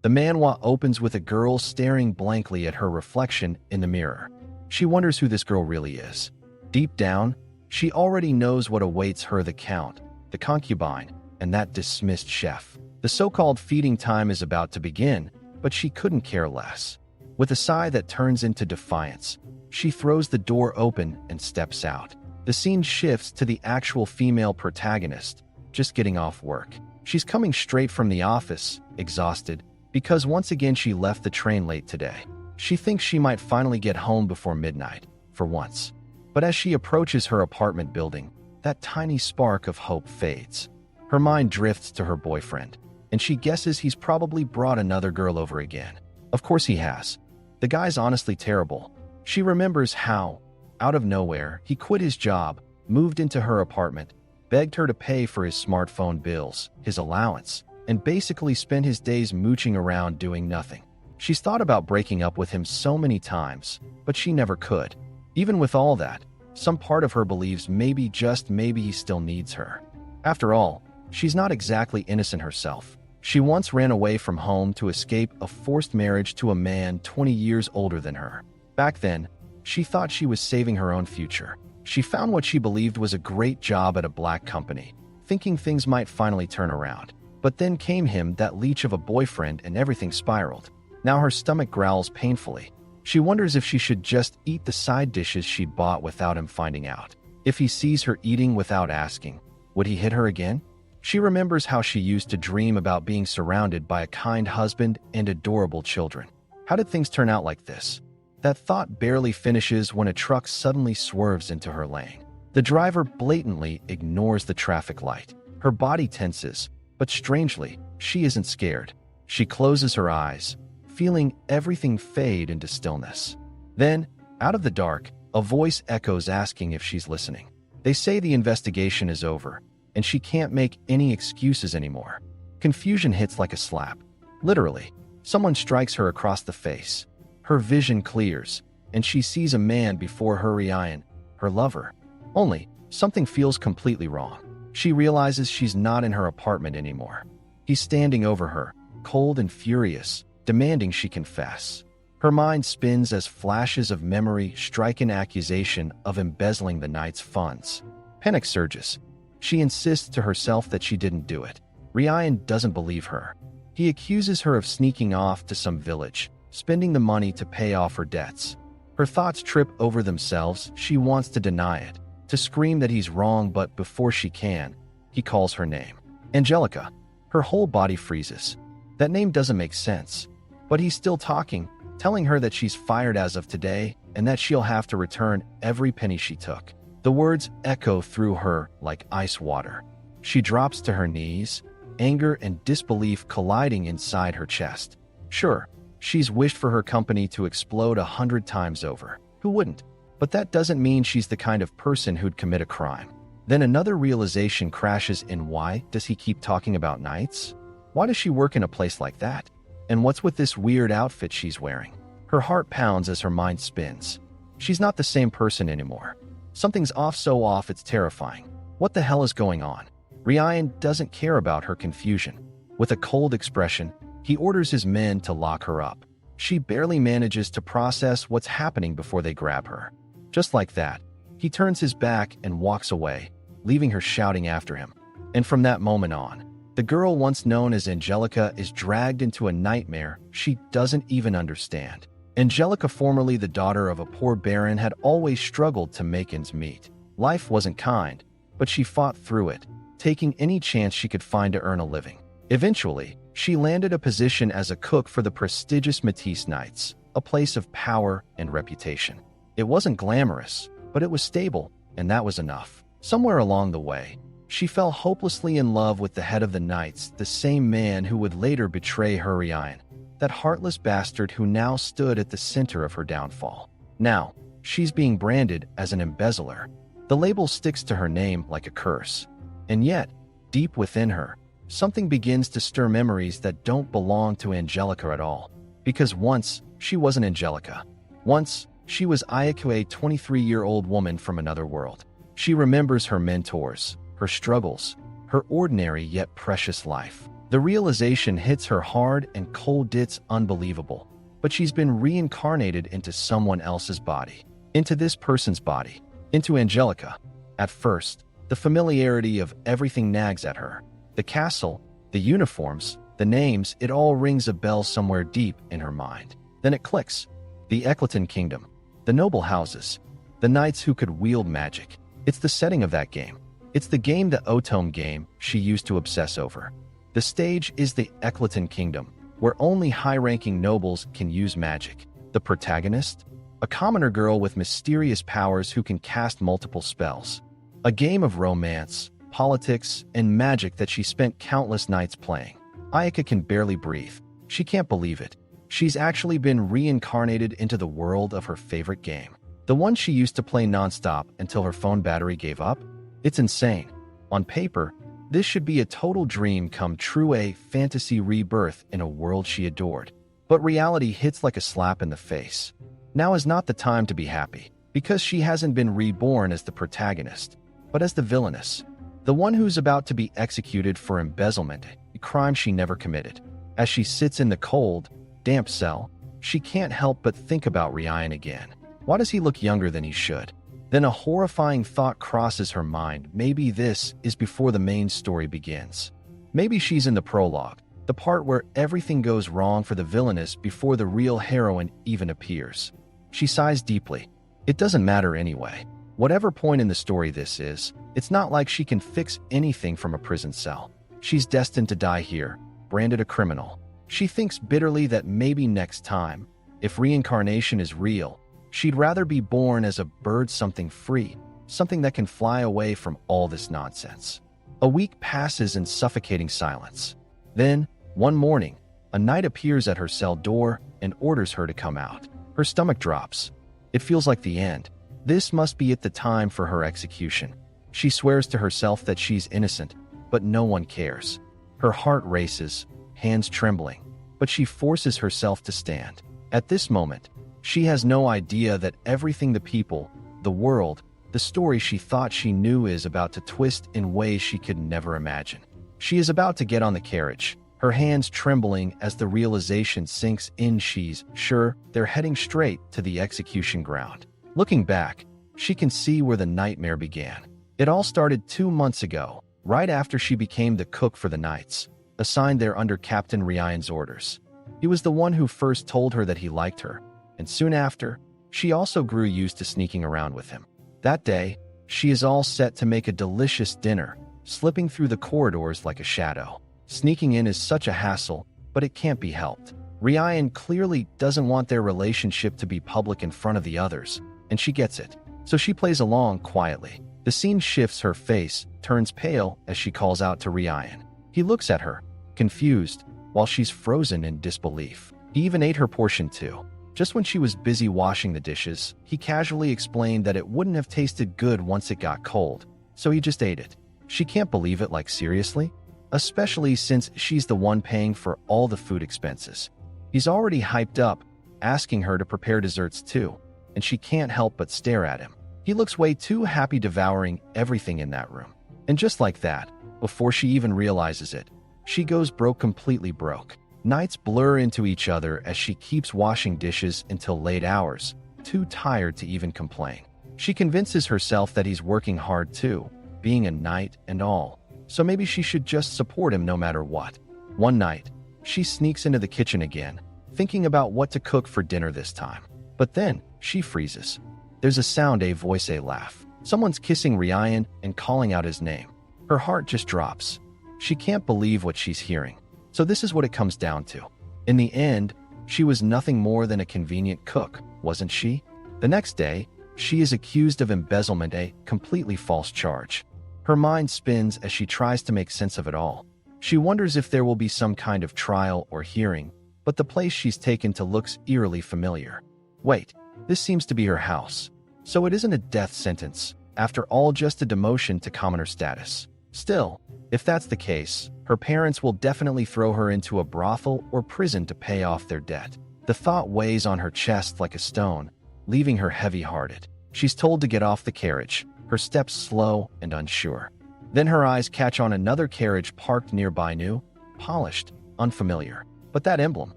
The manhwa opens with a girl staring blankly at her reflection in the mirror. She wonders who this girl really is. Deep down, she already knows what awaits her: the count, the concubine, and that dismissed chef. The so-called feeding time is about to begin, but she couldn't care less. With a sigh that turns into defiance, she throws the door open and steps out. The scene shifts to the actual female protagonist, just getting off work. She's coming straight from the office, exhausted, because once again she left the train late today. She thinks she might finally get home before midnight, for once. But as she approaches her apartment building, that tiny spark of hope fades. Her mind drifts to her boyfriend, and she guesses he's probably brought another girl over again. Of course he has. The guy's honestly terrible. She remembers how, out of nowhere, he quit his job, moved into her apartment, begged her to pay for his smartphone bills, his allowance, and basically spent his days mooching around doing nothing. She's thought about breaking up with him so many times, but she never could. Even with all that, some part of her believes maybe, just maybe, he still needs her. After all, she's not exactly innocent herself. She once ran away from home to escape a forced marriage to a man 20 years older than her. Back then, she thought she was saving her own future. She found what she believed was a great job at a black company, thinking things might finally turn around. But then came him, that leech of a boyfriend, and everything spiraled. Now her stomach growls painfully. She wonders if she should just eat the side dishes she'd bought without him finding out. If he sees her eating without asking, would he hit her again? She remembers how she used to dream about being surrounded by a kind husband and adorable children. How did things turn out like this? That thought barely finishes when a truck suddenly swerves into her lane. The driver blatantly ignores the traffic light. Her body tenses, but strangely, she isn't scared. She closes her eyes, feeling everything fade into stillness. Then, out of the dark, a voice echoes asking if she's listening. They say the investigation is over, and she can't make any excuses anymore. Confusion hits like a slap. Literally, someone strikes her across the face. Her vision clears, and she sees a man before her, Ryan, her lover. Only, something feels completely wrong. She realizes she's not in her apartment anymore. He's standing over her, cold and furious, demanding she confess. Her mind spins as flashes of memory strike an accusation of embezzling the night's funds. Panic surges. She insists to herself that she didn't do it. Ryan doesn't believe her. He accuses her of sneaking off to some village, spending the money to pay off her debts. Her thoughts trip over themselves. She wants to deny it, to scream that he's wrong, but before she can, he calls her name. Angelica. Her whole body freezes. That name doesn't make sense. But he's still talking, telling her that she's fired as of today and that she'll have to return every penny she took. The words echo through her like ice water. She drops to her knees, anger and disbelief colliding inside her chest. Sure, she's wished for her company to explode 100 times over. Who wouldn't? But that doesn't mean she's the kind of person who'd commit a crime. Then another realization crashes in. Why does he keep talking about nights? Why does she work in a place like that? And what's with this weird outfit she's wearing? Her heart pounds as her mind spins. She's not the same person anymore. Something's off, so off it's terrifying. What the hell is going on? Ryan doesn't care about her confusion. With a cold expression, he orders his men to lock her up. She barely manages to process what's happening before they grab her. Just like that, he turns his back and walks away, leaving her shouting after him. And from that moment on, the girl once known as Angelica is dragged into a nightmare she doesn't even understand. Angelica, formerly the daughter of a poor baron, had always struggled to make ends meet. Life wasn't kind, but she fought through it, taking any chance she could find to earn a living. Eventually, she landed a position as a cook for the prestigious Matisse Knights, a place of power and reputation. It wasn't glamorous, but it was stable, and that was enough. Somewhere along the way, she fell hopelessly in love with the head of the Knights, the same man who would later betray her, Ryan, that heartless bastard who now stood at the center of her downfall. Now, she's being branded as an embezzler. The label sticks to her name like a curse. And yet, deep within her, something begins to stir memories that don't belong to Angelica at all. Because once, she wasn't Angelica. Once, she was Ayako, a 23-year-old woman from another world. She remembers her mentors, her struggles, her ordinary yet precious life. The realization hits her hard and cold. It's unbelievable. But she's been reincarnated into someone else's body. Into this person's body. Into Angelica. At first, the familiarity of everything nags at her. The castle, the uniforms, the names, it all rings a bell somewhere deep in her mind. Then it clicks. The Eccleton Kingdom. The noble houses. The knights who could wield magic. It's the setting of that game. It's the game, the Otome game she used to obsess over. The stage is the Eccleton Kingdom, where only high-ranking nobles can use magic. The protagonist? A commoner girl with mysterious powers who can cast multiple spells. A game of romance, politics, and magic that she spent countless nights playing. Ayaka can barely breathe. She can't believe it. She's actually been reincarnated into the world of her favorite game. The one she used to play nonstop until her phone battery gave up? It's insane. On paper, this should be a total dream come true, a fantasy rebirth in a world she adored. But reality hits like a slap in the face. Now is not the time to be happy, because she hasn't been reborn as the protagonist, but as the villainess. The one who's about to be executed for embezzlement, a crime she never committed. As she sits in the cold, damp cell, she can't help but think about Ryan again. Why does he look younger than he should? Then a horrifying thought crosses her mind. Maybe this is before the main story begins. Maybe she's in the prologue, the part where everything goes wrong for the villainess before the real heroine even appears. She sighs deeply. It doesn't matter anyway. Whatever point in the story this is, it's not like she can fix anything from a prison cell. She's destined to die here, branded a criminal. She thinks bitterly that maybe next time, if reincarnation is real, she'd rather be born as a bird, something free, something that can fly away from all this nonsense. A week passes in suffocating silence. Then, one morning, a knight appears at her cell door and orders her to come out. Her stomach drops. It feels like the end. This must be at the time for her execution. She swears to herself that she's innocent, but no one cares. Her heart races, hands trembling, but she forces herself to stand. At this moment, she has no idea that everything, the people, the world, the story she thought she knew is about to twist in ways she could never imagine. She is about to get on the carriage, her hands trembling as the realization sinks in. She's sure they're heading straight to the execution ground. Looking back, she can see where the nightmare began. It all started 2 months ago, right after she became the cook for the knights, assigned there under Captain Ryan's orders. He was the one who first told her that he liked her, and soon after, she also grew used to sneaking around with him. That day, she is all set to make a delicious dinner, slipping through the corridors like a shadow. Sneaking in is such a hassle, but it can't be helped. Ryan clearly doesn't want their relationship to be public in front of the others, and she gets it. So she plays along quietly. The scene shifts, her face turns pale as she calls out to Ryan. He looks at her, confused, while she's frozen in disbelief. He even ate her portion too. Just when she was busy washing the dishes, he casually explained that it wouldn't have tasted good once it got cold, so he just ate it. She can't believe it, like seriously? Especially since she's the one paying for all the food expenses. He's already hyped up, asking her to prepare desserts too, and she can't help but stare at him. He looks way too happy, devouring everything in that room. And just like that, before she even realizes it, she goes broke, completely broke. Nights blur into each other as she keeps washing dishes until late hours, too tired to even complain. She convinces herself that he's working hard too, being a knight and all, so maybe she should just support him no matter what. One night, she sneaks into the kitchen again, thinking about what to cook for dinner this time. But then, she freezes. There's a sound, a voice, a laugh. Someone's kissing Ryan and calling out his name. Her heart just drops. She can't believe what she's hearing. So this is what it comes down to. In the end, she was nothing more than a convenient cook, wasn't she? The next day, she is accused of embezzlement, a completely false charge. Her mind spins as she tries to make sense of it all. She wonders if there will be some kind of trial or hearing, but the place she's taken to looks eerily familiar. Wait, this seems to be her house. So it isn't a death sentence, after all, just a demotion to commoner status. Still, if that's the case, her parents will definitely throw her into a brothel or prison to pay off their debt. The thought weighs on her chest like a stone, leaving her heavy-hearted. She's told to get off the carriage, her steps slow and unsure. Then her eyes catch on another carriage parked nearby. New, polished, unfamiliar. But that emblem,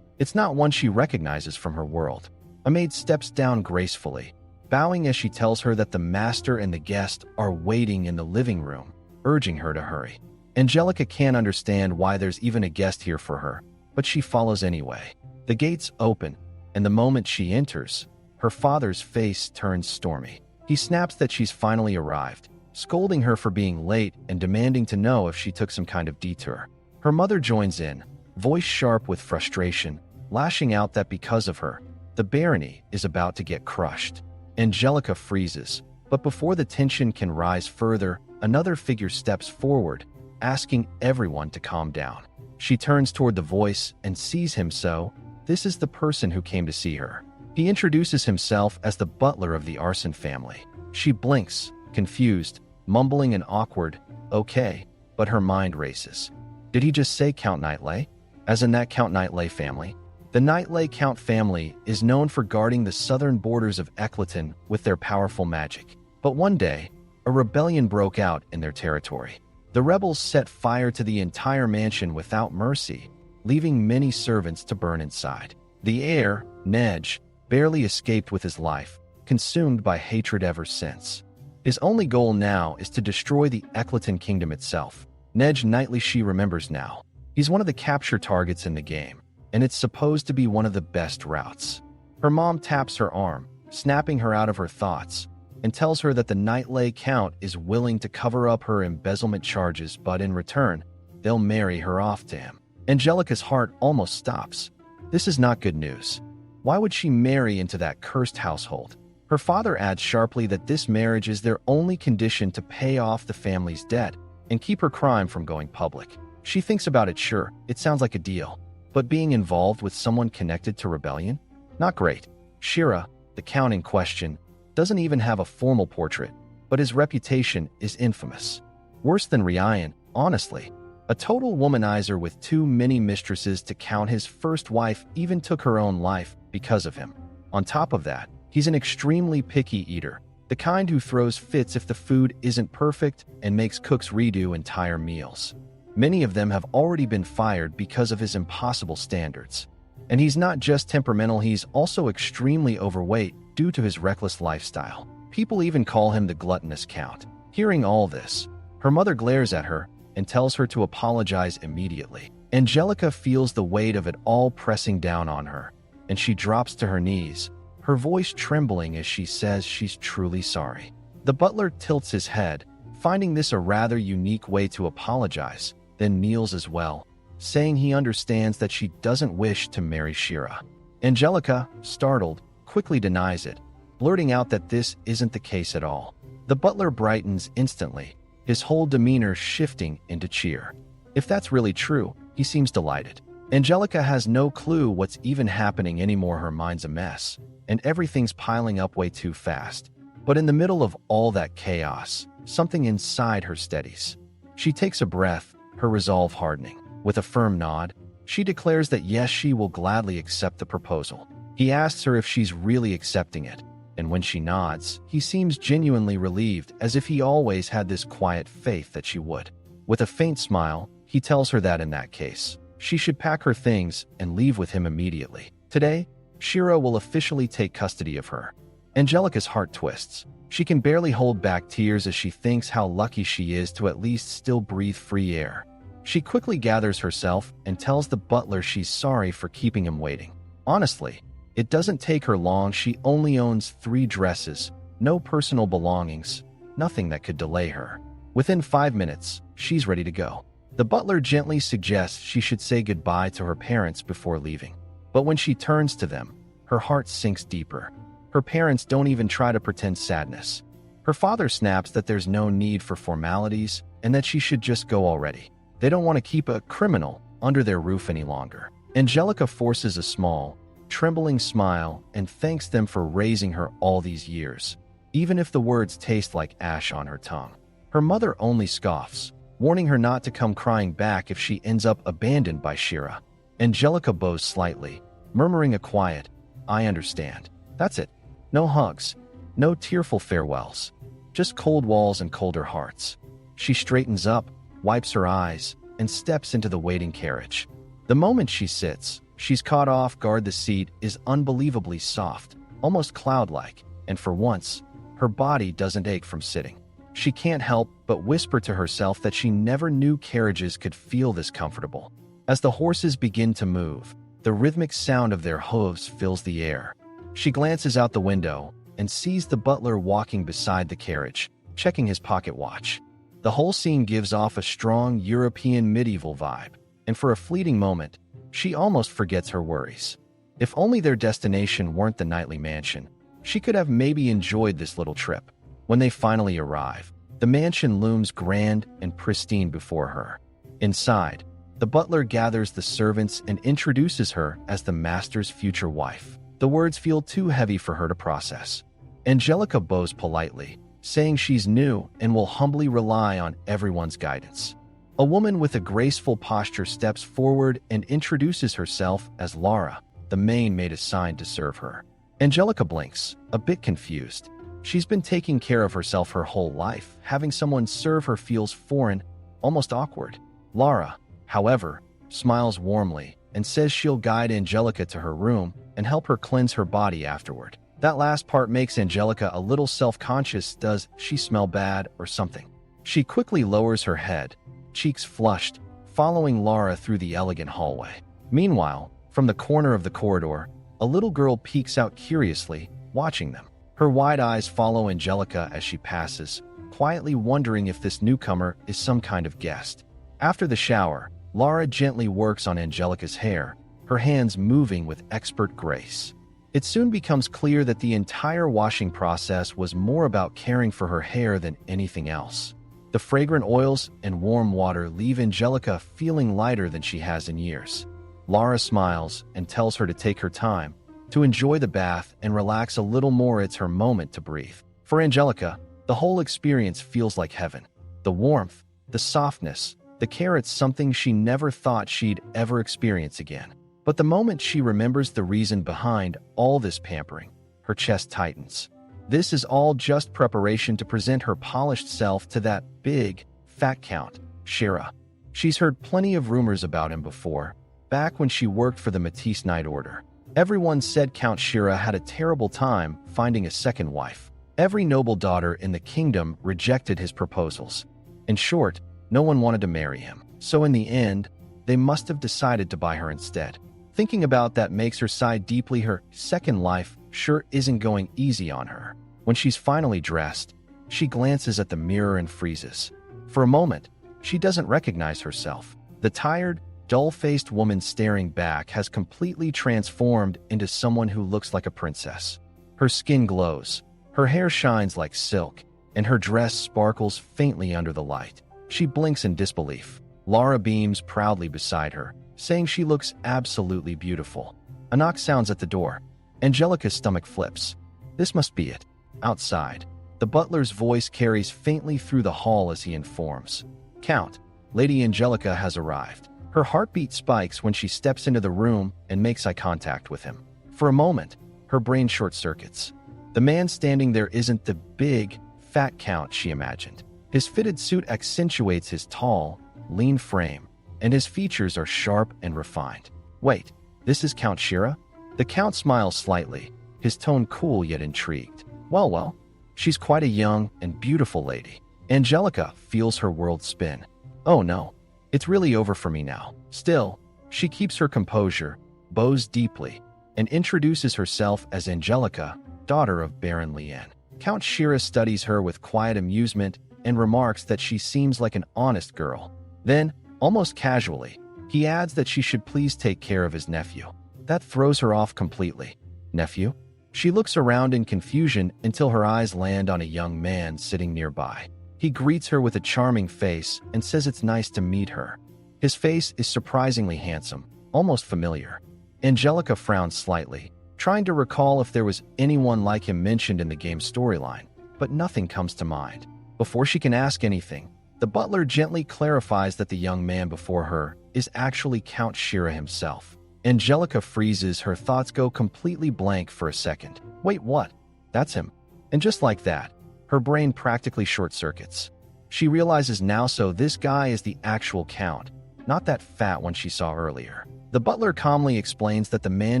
it's not one she recognizes from her world. A maid steps down gracefully, bowing as she tells her that the master and the guest are waiting in the living room, urging her to hurry. Angelica can't understand why there's even a guest here for her, but she follows anyway. The gates open, and the moment she enters, her father's face turns stormy. He snaps that she's finally arrived, scolding her for being late and demanding to know if she took some kind of detour. Her mother joins in, voice sharp with frustration, lashing out that because of her, the barony is about to get crushed. Angelica freezes, but before the tension can rise further, another figure steps forward, asking everyone to calm down. She turns toward the voice and sees him, so this is the person who came to see her. He introduces himself as the butler of the arson family. She blinks, confused, mumbling an awkward, okay, but her mind races. Did he just say Count Knightley? As in that Count Knightley family? The Knightley Count family is known for guarding the southern borders of Eckleton with their powerful magic. But one day, a rebellion broke out in their territory. The rebels set fire to the entire mansion without mercy, leaving many servants to burn inside. The heir, Nej, barely escaped with his life, consumed by hatred ever since. His only goal now is to destroy the Eckleton kingdom itself. Nej Knightley, she remembers now. He's one of the capture targets in the game, and it's supposed to be one of the best routes. Her mom taps her arm, snapping her out of her thoughts, and tells her that the Knightley Count is willing to cover up her embezzlement charges, but in return, they'll marry her off to him. Angelica's heart almost stops. This is not good news. Why would she marry into that cursed household? Her father adds sharply that this marriage is their only condition to pay off the family's debt and keep her crime from going public. She thinks about it. Sure, it sounds like a deal. But being involved with someone connected to rebellion? Not great. Shira, the count in question, doesn't even have a formal portrait, but his reputation is infamous. Worse than Ryan, honestly. A total womanizer with too many mistresses to count. His first wife even took her own life because of him. On top of that, he's an extremely picky eater, the kind who throws fits if the food isn't perfect and makes cooks redo entire meals. Many of them have already been fired because of his impossible standards. And he's not just temperamental, he's also extremely overweight due to his reckless lifestyle. People even call him the gluttonous count. Hearing all this, her mother glares at her and tells her to apologize immediately. Angelica feels the weight of it all pressing down on her, and she drops to her knees, her voice trembling as she says she's truly sorry. The butler tilts his head, finding this a rather unique way to apologize, then kneels as well, saying he understands that she doesn't wish to marry Shira. Angelica, startled, quickly denies it, blurting out that this isn't the case at all. The butler brightens instantly, his whole demeanor shifting into cheer. If that's really true, he seems delighted. Angelica has no clue what's even happening anymore. Her mind's a mess, and everything's piling up way too fast. But in the middle of all that chaos, something inside her steadies. She takes a breath, her resolve hardening. With a firm nod, she declares that yes, she will gladly accept the proposal. He asks her if she's really accepting it, and when she nods, he seems genuinely relieved, as if he always had this quiet faith that she would. With a faint smile, he tells her that in that case, she should pack her things and leave with him immediately. Today, Shira will officially take custody of her. Angelica's heart twists. She can barely hold back tears as she thinks how lucky she is to at least still breathe free air. She quickly gathers herself and tells the butler she's sorry for keeping him waiting. Honestly, it doesn't take her long. She only owns 3 dresses, no personal belongings, nothing that could delay her. Within 5 minutes, she's ready to go. The butler gently suggests she should say goodbye to her parents before leaving. But when she turns to them, her heart sinks deeper. Her parents don't even try to pretend sadness. Her father snaps that there's no need for formalities and that she should just go already. They don't want to keep a criminal under their roof any longer. Angelica forces a small, trembling smile and thanks them for raising her all these years, even if the words taste like ash on her tongue. Her mother only scoffs, warning her not to come crying back if she ends up abandoned by Shira. Angelica bows slightly, murmuring a quiet, "I understand." That's it. No hugs, no tearful farewells, just cold walls and colder hearts. She straightens up, wipes her eyes, and steps into the waiting carriage. The moment she sits, she's caught off guard. The seat is unbelievably soft, almost cloud-like, and for once, her body doesn't ache from sitting. She can't help but whisper to herself that she never knew carriages could feel this comfortable. As the horses begin to move, the rhythmic sound of their hooves fills the air. She glances out the window and sees the butler walking beside the carriage, checking his pocket watch. The whole scene gives off a strong European medieval vibe, and for a fleeting moment, she almost forgets her worries. If only their destination weren't the Knightley mansion, she could have maybe enjoyed this little trip. When they finally arrive, the mansion looms grand and pristine before her. Inside, the butler gathers the servants and introduces her as the master's future wife. The words feel too heavy for her to process. Angelica bows politely, saying she's new and will humbly rely on everyone's guidance. A woman with a graceful posture steps forward and introduces herself as Lara, the maid assigned to serve her. Angelica blinks, a bit confused. She's been taking care of herself her whole life. Having someone serve her feels foreign, almost awkward. Lara, however, smiles warmly and says she'll guide Angelica to her room and help her cleanse her body afterward. That last part makes Angelica a little self-conscious. Does she smell bad or something? She quickly lowers her head, cheeks flushed, following Lara through the elegant hallway. Meanwhile, from the corner of the corridor, a little girl peeks out curiously, watching them. Her wide eyes follow Angelica as she passes, quietly wondering if this newcomer is some kind of guest. After the shower, Lara gently works on Angelica's hair, her hands moving with expert grace. It soon becomes clear that the entire washing process was more about caring for her hair than anything else. The fragrant oils and warm water leave Angelica feeling lighter than she has in years. Lara smiles and tells her to take her time, to enjoy the bath and relax a little more. It's her moment to breathe. For Angelica, the whole experience feels like heaven. The warmth, the softness, the care, it's something she never thought she'd ever experience again. But the moment she remembers the reason behind all this pampering, her chest tightens. This is all just preparation to present her polished self to that big, fat Count Shira. She's heard plenty of rumors about him before, back when she worked for the Matisse Night Order. Everyone said Count Shira had a terrible time finding a second wife. Every noble daughter in the kingdom rejected his proposals. In short, no one wanted to marry him. So in the end, they must have decided to buy her instead. Thinking about that makes her sigh deeply. Her second life sure isn't going easy on her. When she's finally dressed, she glances at the mirror and freezes. For a moment, she doesn't recognize herself. The tired, dull-faced woman staring back has completely transformed into someone who looks like a princess. Her skin glows, her hair shines like silk, and her dress sparkles faintly under the light. She blinks in disbelief. Lara beams proudly beside her, saying she looks absolutely beautiful. A knock sounds at the door. Angelica's stomach flips. This must be it. Outside, the butler's voice carries faintly through the hall as he informs. Count, Lady Angelica has arrived. Her heartbeat spikes when she steps into the room and makes eye contact with him. For a moment, her brain short-circuits. The man standing there isn't the big, fat Count she imagined. His fitted suit accentuates his tall, lean frame, and his features are sharp and refined. Wait, this is Count Shira? The Count smiles slightly, his tone cool yet intrigued. Well, she's quite a young and beautiful lady. Angelica feels her world spin. Oh no, it's really over for me now. Still, she keeps her composure, bows deeply, and introduces herself as Angelica, daughter of Baron Lien. Count Shira studies her with quiet amusement and remarks that she seems like an honest girl. Then, almost casually, he adds that she should please take care of his nephew. That throws her off completely. Nephew? She looks around in confusion until her eyes land on a young man sitting nearby. He greets her with a charming face and says it's nice to meet her. His face is surprisingly handsome, almost familiar. Angelica frowns slightly, trying to recall if there was anyone like him mentioned in the game's storyline, but nothing comes to mind. Before she can ask anything, the butler gently clarifies that the young man before her is actually Count Shira himself. Angelica freezes, her thoughts go completely blank for a second. Wait, what? That's him. And just like that, her brain practically short-circuits. She realizes now, so this guy is the actual Count, not that fat one she saw earlier. The butler calmly explains that the man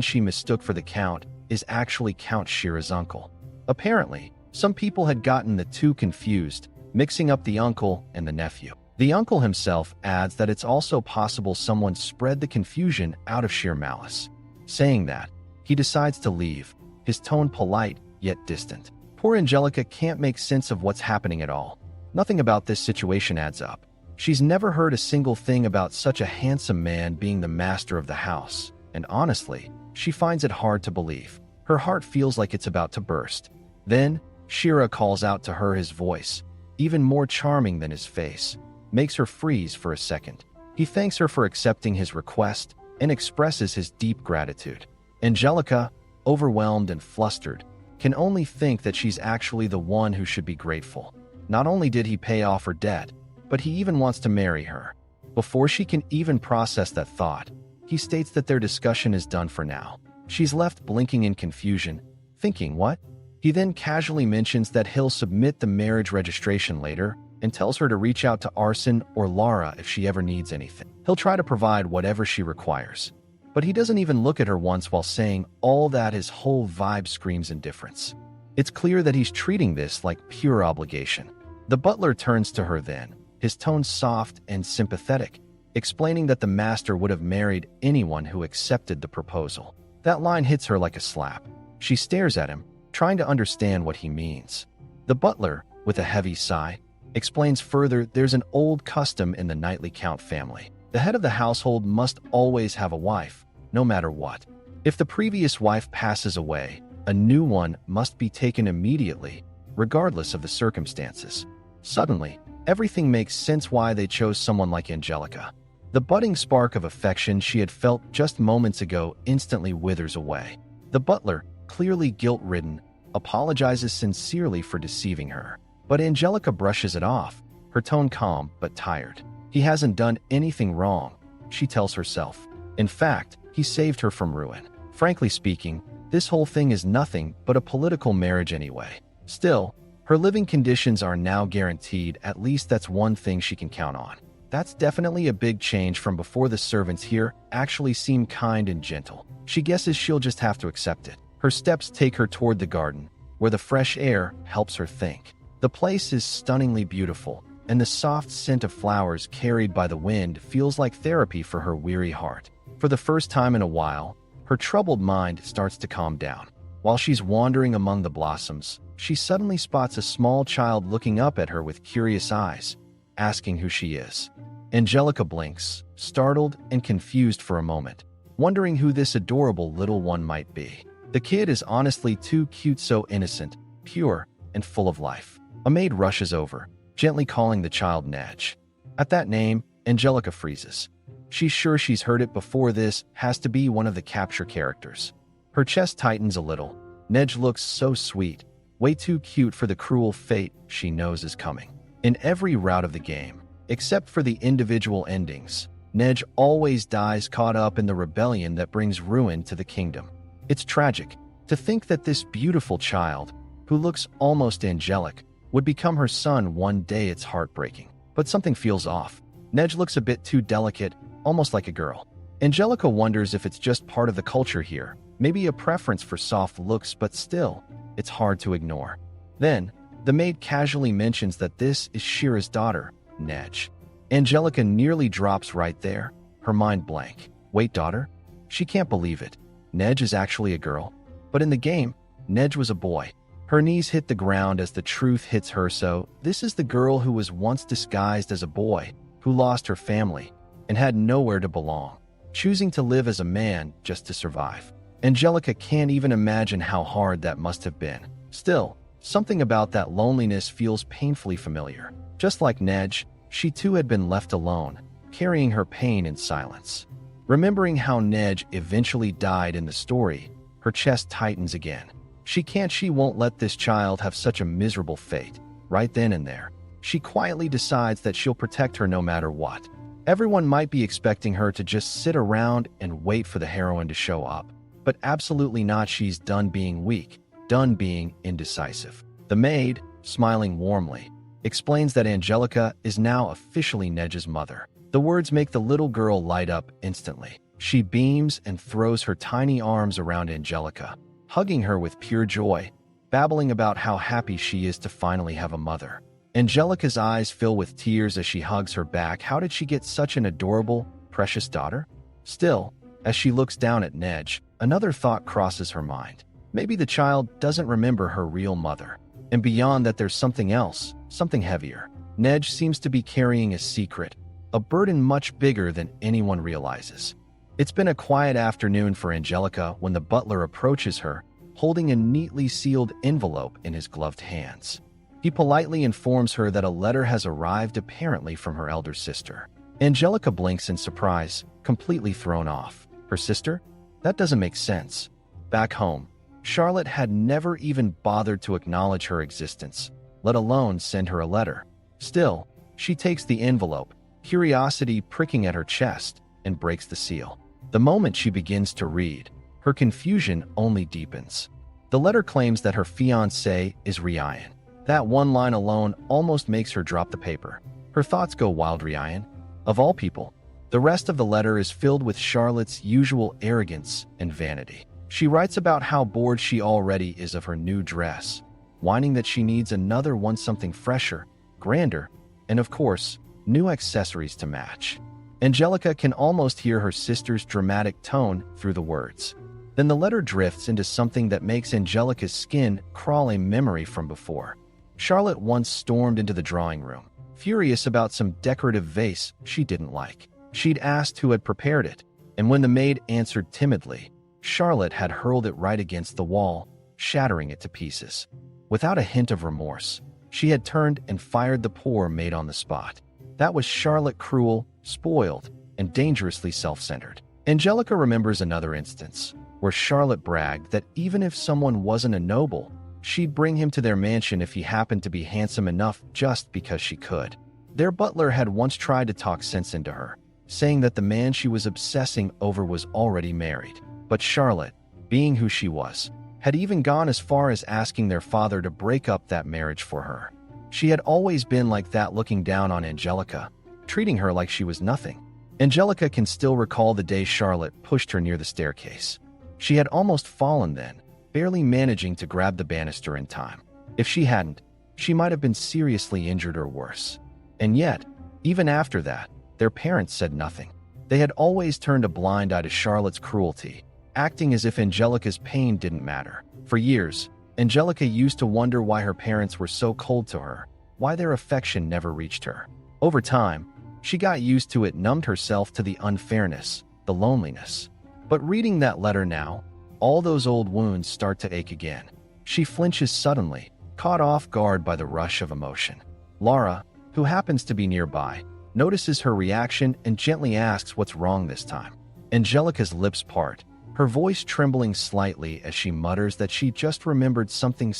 she mistook for the Count is actually Count Shira's uncle. Apparently, some people had gotten the two confused, mixing up the uncle and the nephew. The uncle himself adds that it's also possible someone spread the confusion out of sheer malice. Saying that, he decides to leave, his tone polite yet distant. Poor Angelica can't make sense of what's happening at all. Nothing about this situation adds up. She's never heard a single thing about such a handsome man being the master of the house, and honestly, she finds it hard to believe. Her heart feels like it's about to burst. Then, Shira calls out to her, his voice, even more charming than his face, makes her freeze for a second. He thanks her for accepting his request and expresses his deep gratitude. Angelica, overwhelmed and flustered, can only think that she's actually the one who should be grateful. Not only did he pay off her debt, but he even wants to marry her. Before she can even process that thought, he states that their discussion is done for now. She's left blinking in confusion, thinking, what? He then casually mentions that he'll submit the marriage registration later and tells her to reach out to Arson or Lara if she ever needs anything. He'll try to provide whatever she requires. But he doesn't even look at her once while saying all that. His whole vibe screams indifference. It's clear that he's treating this like pure obligation. The butler turns to her then, his tone soft and sympathetic, explaining that the master would have married anyone who accepted the proposal. That line hits her like a slap. She stares at him, trying to understand what he means. The butler, with a heavy sigh, explains further there's an old custom in the knightly Count family. The head of the household must always have a wife, no matter what. If the previous wife passes away, a new one must be taken immediately, regardless of the circumstances. Suddenly, everything makes sense why they chose someone like Angelica. The budding spark of affection she had felt just moments ago instantly withers away. The butler, clearly guilt-ridden, apologizes sincerely for deceiving her. But Angelica brushes it off, her tone calm but tired. He hasn't done anything wrong, she tells herself. In fact, he saved her from ruin. Frankly speaking, this whole thing is nothing but a political marriage anyway. Still, her living conditions are now guaranteed. At least that's one thing she can count on. That's definitely a big change from before. The servants here actually seem kind and gentle. She guesses she'll just have to accept it. Her steps take her toward the garden, where the fresh air helps her think. The place is stunningly beautiful, and the soft scent of flowers carried by the wind feels like therapy for her weary heart. For the first time in a while, her troubled mind starts to calm down. While she's wandering among the blossoms, she suddenly spots a small child looking up at her with curious eyes, asking who she is. Angelica blinks, startled and confused for a moment, wondering who this adorable little one might be. The kid is honestly too cute, so innocent, pure, and full of life. A maid rushes over, gently calling the child Nej. At that name, Angelica freezes. She's sure she's heard it before. This has to be one of the capture characters. Her chest tightens a little. Nej looks so sweet, way too cute for the cruel fate she knows is coming. In every route of the game, except for the individual endings, Nej always dies caught up in the rebellion that brings ruin to the kingdom. It's tragic to think that this beautiful child, who looks almost angelic, would become her son one day. It's heartbreaking. But something feels off. Nej looks a bit too delicate, almost like a girl. Angelica wonders if it's just part of the culture here, maybe a preference for soft looks, but still, it's hard to ignore. Then, the maid casually mentions that this is Shira's daughter, Nej. Angelica nearly drops right there, her mind blank. Wait, daughter? She can't believe it. Nej is actually a girl. But in the game, Nej was a boy. Her knees hit the ground as the truth hits her. So, this is the girl who was once disguised as a boy, who lost her family, and had nowhere to belong, choosing to live as a man just to survive. Angelica can't even imagine how hard that must have been. Still, something about that loneliness feels painfully familiar. Just like Nej, she too had been left alone, carrying her pain in silence. Remembering how Nej eventually died in the story, her chest tightens again. She won't let this child have such a miserable fate. Right then and there, she quietly decides that she'll protect her no matter what. Everyone might be expecting her to just sit around and wait for the heroine to show up. But absolutely not. She's done being weak, done being indecisive. The maid, smiling warmly, explains that Angelica is now officially Nej's mother. The words make the little girl light up instantly. She beams and throws her tiny arms around Angelica, hugging her with pure joy, babbling about how happy she is to finally have a mother. Angelica's eyes fill with tears as she hugs her back. How did she get such an adorable, precious daughter? Still, as she looks down at Nej, another thought crosses her mind. Maybe the child doesn't remember her real mother. And beyond that, there's something else, something heavier. Nej seems to be carrying a secret, a burden much bigger than anyone realizes. It's been a quiet afternoon for Angelica when the butler approaches her, holding a neatly sealed envelope in his gloved hands. He politely informs her that a letter has arrived, apparently from her elder sister. Angelica blinks in surprise, completely thrown off. Her sister? That doesn't make sense. Back home, Charlotte had never even bothered to acknowledge her existence, let alone send her a letter. Still, she takes the envelope, curiosity pricking at her chest, and breaks the seal. The moment she begins to read, her confusion only deepens. The letter claims that her fiancé is Ryan. That one line alone almost makes her drop the paper. Her thoughts go wild. Ryan, of all people. The rest of the letter is filled with Charlotte's usual arrogance and vanity. She writes about how bored she already is of her new dress, whining that she needs another one, something fresher, grander, and of course, new accessories to match. Angelica can almost hear her sister's dramatic tone through the words. Then the letter drifts into something that makes Angelica's skin crawl, a memory from before. Charlotte once stormed into the drawing room, furious about some decorative vase she didn't like. She'd asked who had prepared it, and when the maid answered timidly, Charlotte had hurled it right against the wall, shattering it to pieces. Without a hint of remorse, she had turned and fired the poor maid on the spot. That was Charlotte, cruel, spoiled, and dangerously self-centered. Angelica remembers another instance, where Charlotte bragged that even if someone wasn't a noble, she'd bring him to their mansion if he happened to be handsome enough, just because she could. Their butler had once tried to talk sense into her, saying that the man she was obsessing over was already married. But Charlotte, being who she was, had even gone as far as asking their father to break up that marriage for her. She had always been like that, looking down on Angelica, treating her like she was nothing. Angelica can still recall the day Charlotte pushed her near the staircase. She had almost fallen then, barely managing to grab the banister in time. If she hadn't, she might have been seriously injured or worse. And yet, even after that, their parents said nothing. They had always turned a blind eye to Charlotte's cruelty, acting as if Angelica's pain didn't matter. For years, Angelica used to wonder why her parents were so cold to her, why their affection never reached her. Over time, she got used to it, numbed herself to the unfairness, the loneliness. But reading that letter now, all those old wounds start to ache again. She flinches suddenly, caught off guard by the rush of emotion. Laura, who happens to be nearby, notices her reaction and gently asks what's wrong this time. Angelica's lips part, her voice trembling slightly as she mutters that she just remembered something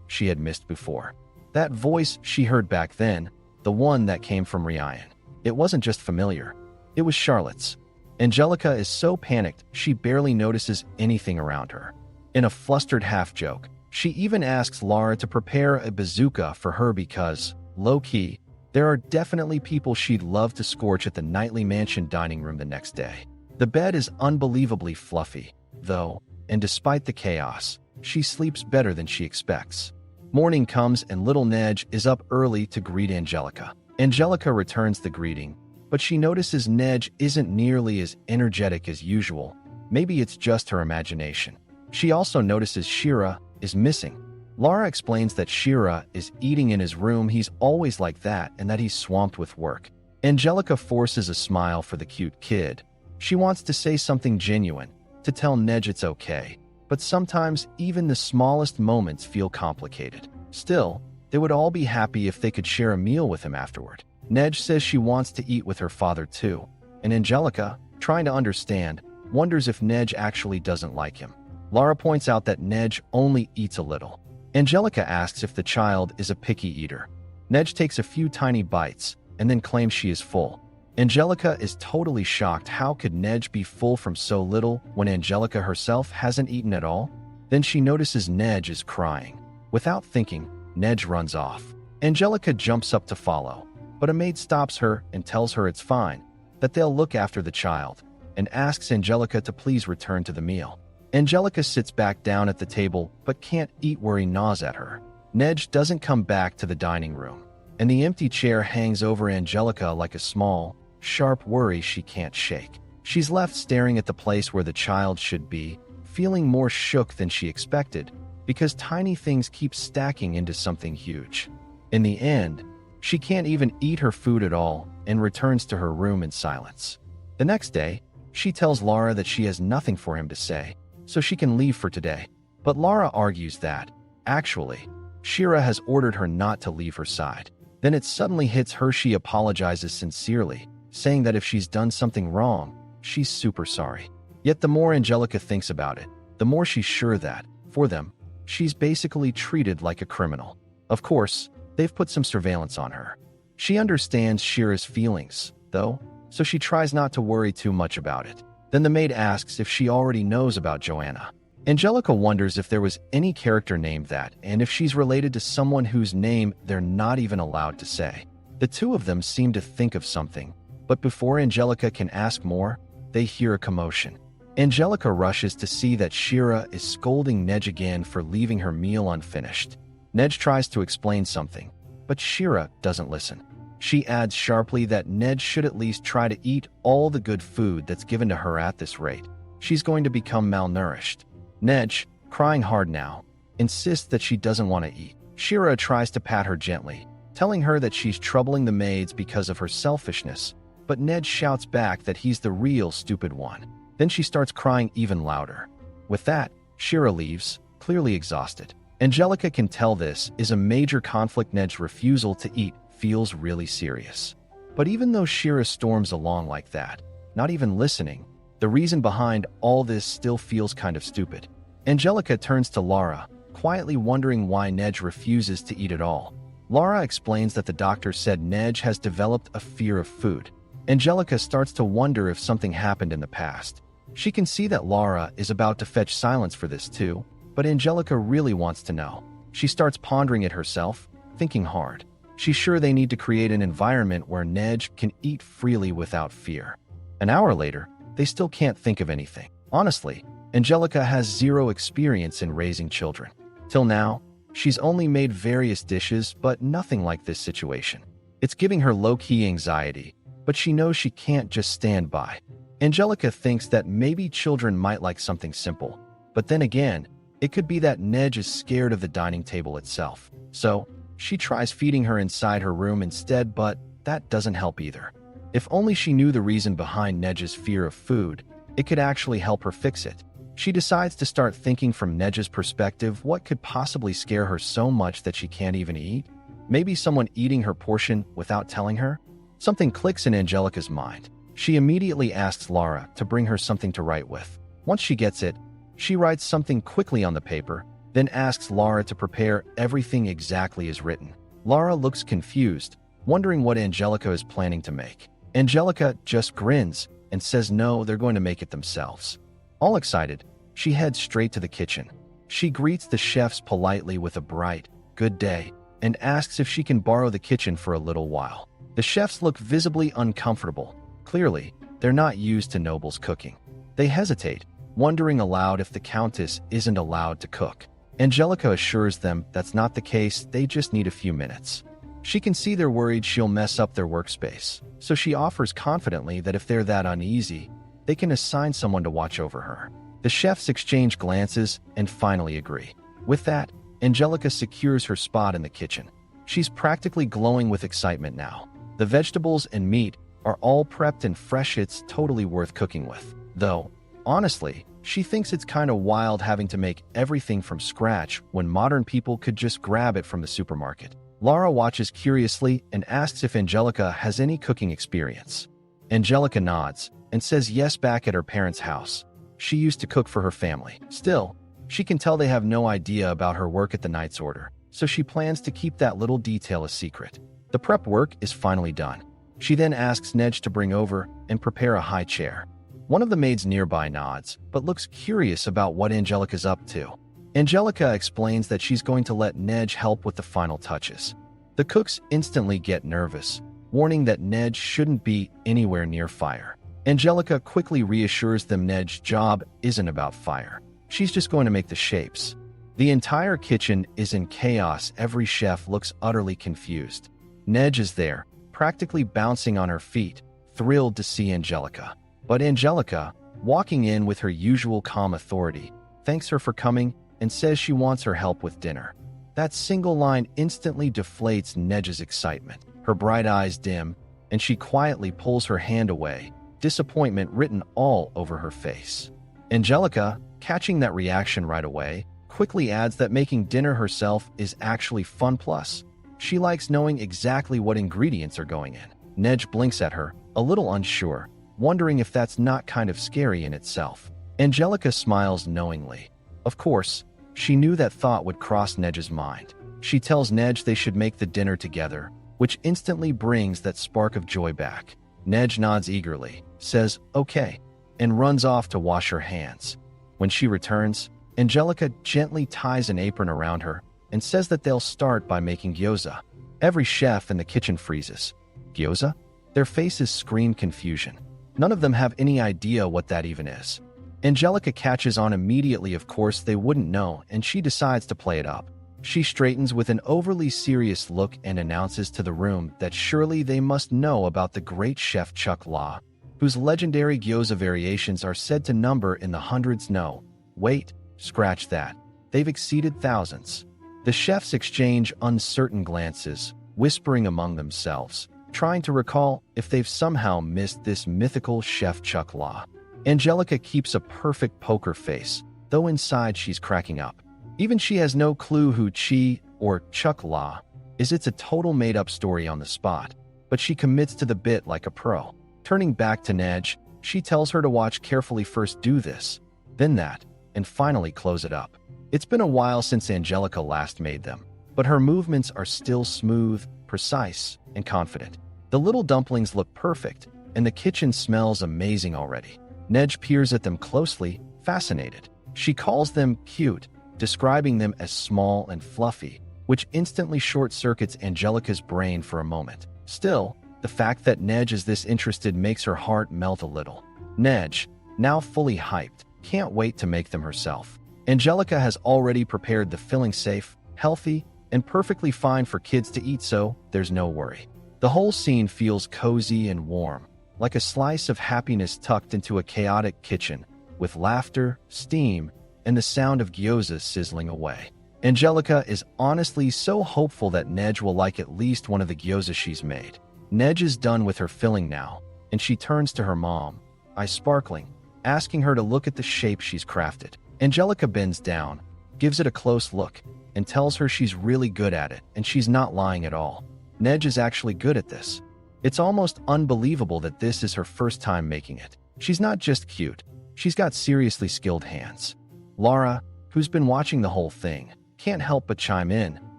she had missed before. That voice she heard back then, the one that came from Ryan. It wasn't just familiar, it was Charlotte's. Angelica is so panicked she barely notices anything around her. In a flustered half-joke, she even asks Laura to prepare a bazooka for her because, low-key, there are definitely people she'd love to scorch at the nightly mansion dining room the next day. The bed is unbelievably fluffy, though, and despite the chaos, she sleeps better than she expects. Morning comes and little Nej is up early to greet Angelica. Angelica returns the greeting, but she notices Nej isn't nearly as energetic as usual. Maybe it's just her imagination. She also notices Shira is missing. Laura explains that Shira is eating in his room. He's always like that, and that he's swamped with work. Angelica forces a smile for the cute kid. She wants to say something genuine, to tell Nej it's okay, but sometimes even the smallest moments feel complicated. Still, they would all be happy if they could share a meal with him afterward. Nej says she wants to eat with her father too, and Angelica, trying to understand, wonders if Nej actually doesn't like him. Laura points out that Nej only eats a little. Angelica asks if the child is a picky eater. Nej takes a few tiny bites, and then claims she is full. Angelica is totally shocked. How could Nej be full from so little when Angelica herself hasn't eaten at all? Then she notices Nej is crying. Without thinking, Nej runs off. Angelica jumps up to follow. but a maid stops her and tells her it's fine, that they'll look after the child, and asks Angelica to please return to the meal. Angelica sits back down at the table but can't eat. Worry gnaws at her. Nej doesn't come back to the dining room, and the empty chair hangs over Angelica like a small, sharp worry she can't shake. She's left staring at the place where the child should be, feeling more shook than she expected, because tiny things keep stacking into something huge. In the end, she can't even eat her food at all and returns to her room in silence. The next day, she tells Lara that she has nothing for him to say, so she can leave for today. But Lara argues that, actually, Shira has ordered her not to leave her side. Then it suddenly hits her. She apologizes sincerely, saying that if she's done something wrong, she's super sorry. Yet the more Angelica thinks about it, the more she's sure that, for them, she's basically treated like a criminal. Of course, they've put some surveillance on her. She understands Shira's feelings, though, so she tries not to worry too much about it. Then the maid asks if she already knows about Joanna. Angelica wonders if there was any character named that, and if she's related to someone whose name they're not even allowed to say. The two of them seem to think of something, but before Angelica can ask more, they hear a commotion. Angelica rushes to see that Shira is scolding Nej again for leaving her meal unfinished. Nej tries to explain something, but Shira doesn't listen. She adds sharply that Nej should at least try to eat all the good food that's given to her. At this rate, she's going to become malnourished. Nej, crying hard now, insists that she doesn't want to eat. Shira tries to pat her gently, telling her that she's troubling the maids because of her selfishness, but Nej shouts back that he's the real stupid one. Then she starts crying even louder. With that, Shira leaves, clearly exhausted. Angelica can tell this is a major conflict. Nej's refusal to eat feels really serious. But even though Shira storms along like that, not even listening, the reason behind all this still feels kind of stupid. Angelica turns to Lara, quietly wondering why Nej refuses to eat at all. Lara explains that the doctor said Nej has developed a fear of food. Angelica starts to wonder if something happened in the past. She can see that Lara is about to fetch silence for this too, but Angelica really wants to know. She starts pondering it herself, thinking hard. She's sure they need to create an environment where Nej can eat freely without fear. An hour later, they still can't think of anything. Honestly, Angelica has zero experience in raising children. Till now, she's only made various dishes, but nothing like this situation. It's giving her low-key anxiety, but she knows she can't just stand by. Angelica thinks that maybe children might like something simple, but then again, it could be that Nej is scared of the dining table itself. So, she tries feeding her inside her room instead, but that doesn't help either. If only she knew the reason behind Nej's fear of food, it could actually help her fix it. She decides to start thinking from Nej's perspective. What could possibly scare her so much that she can't even eat? Maybe someone eating her portion without telling her? Something clicks in Angelica's mind. She immediately asks Lara to bring her something to write with. Once she gets it, she writes something quickly on the paper, then asks Lara to prepare everything exactly as written. Lara looks confused, wondering what Angelica is planning to make. Angelica just grins and says no, they're going to make it themselves. All excited, she heads straight to the kitchen. She greets the chefs politely with a bright, "Good day," and asks if she can borrow the kitchen for a little while. The chefs look visibly uncomfortable. Clearly, they're not used to nobles cooking. They hesitate, wondering aloud if the Countess isn't allowed to cook. Angelica assures them that's not the case, they just need a few minutes. She can see they're worried she'll mess up their workspace, so she offers confidently that if they're that uneasy, they can assign someone to watch over her. The chefs exchange glances and finally agree. With that, Angelica secures her spot in the kitchen. She's practically glowing with excitement now. The vegetables and meat are all prepped and fresh. It's totally worth cooking with. Though, honestly, she thinks it's kind of wild having to make everything from scratch when modern people could just grab it from the supermarket. Lara watches curiously and asks if Angelica has any cooking experience. Angelica nods and says yes. Back at her parents' house, she used to cook for her family. Still, she can tell they have no idea about her work at the Knight's Order, so she plans to keep that little detail a secret. The prep work is finally done. She then asks Nej to bring over and prepare a high chair. One of the maids nearby nods, but looks curious about what Angelica's up to. Angelica explains that she's going to let Nej help with the final touches. The cooks instantly get nervous, warning that Nedge shouldn't be anywhere near fire. Angelica quickly reassures them Nedge's job isn't about fire. She's just going to make the shapes. The entire kitchen is in chaos. Every chef looks utterly confused. Nedge is there, practically bouncing on her feet, thrilled to see Angelica. But Angelica, walking in with her usual calm authority, thanks her for coming and says she wants her help with dinner. That single line instantly deflates Nedge's excitement. Her bright eyes dim, and she quietly pulls her hand away, disappointment written all over her face. Angelica, catching that reaction right away, quickly adds that making dinner herself is actually fun. Plus, she likes knowing exactly what ingredients are going in. Nedge blinks at her, a little unsure, wondering if that's not kind of scary in itself. Angelica smiles knowingly. Of course, she knew that thought would cross Nedge's mind. She tells Nedge they should make the dinner together, which instantly brings that spark of joy back. Nedge nods eagerly, says, "Okay," and runs off to wash her hands. When she returns, Angelica gently ties an apron around her and says that they'll start by making gyoza. Every chef in the kitchen freezes. Gyoza? Their faces scream confusion. None of them have any idea what that even is. Angelica catches on immediately. Of course they wouldn't know, and she decides to play it up. She straightens with an overly serious look and announces to the room that surely they must know about the great chef Chuck Law, whose legendary gyoza variations are said to number in the hundreds. No, wait, scratch that. They've exceeded thousands. The chefs exchange uncertain glances, whispering among themselves, trying to recall if they've somehow missed this mythical chef Chuck Law. Angelica keeps a perfect poker face, though inside she's cracking up. Even she has no clue who Chi, or Chuck Law, is. It's a total made-up story on the spot, but she commits to the bit like a pro. Turning back to Nedge, she tells her to watch carefully, first do this, then that, and finally close it up. It's been a while since Angelica last made them, but her movements are still smooth, precise, and confident. The little dumplings look perfect, and the kitchen smells amazing already. Nedge peers at them closely, fascinated. She calls them cute, describing them as small and fluffy, which instantly short-circuits Angelica's brain for a moment. Still, the fact that Nedge is this interested makes her heart melt a little. Nedge, now fully hyped, can't wait to make them herself. Angelica has already prepared the filling safe, healthy, and perfectly fine for kids to eat, so there's no worry. The whole scene feels cozy and warm, like a slice of happiness tucked into a chaotic kitchen, with laughter, steam, and the sound of gyoza sizzling away. Angelica is honestly so hopeful that Nedge will like at least one of the gyoza she's made. Nedge is done with her filling now, and she turns to her mom, eyes sparkling, asking her to look at the shape she's crafted. Angelica bends down, gives it a close look, and tells her she's really good at it, and she's not lying at all. Nedge is actually good at this. It's almost unbelievable that this is her first time making it. She's not just cute, she's got seriously skilled hands. Lara, who's been watching the whole thing, can't help but chime in,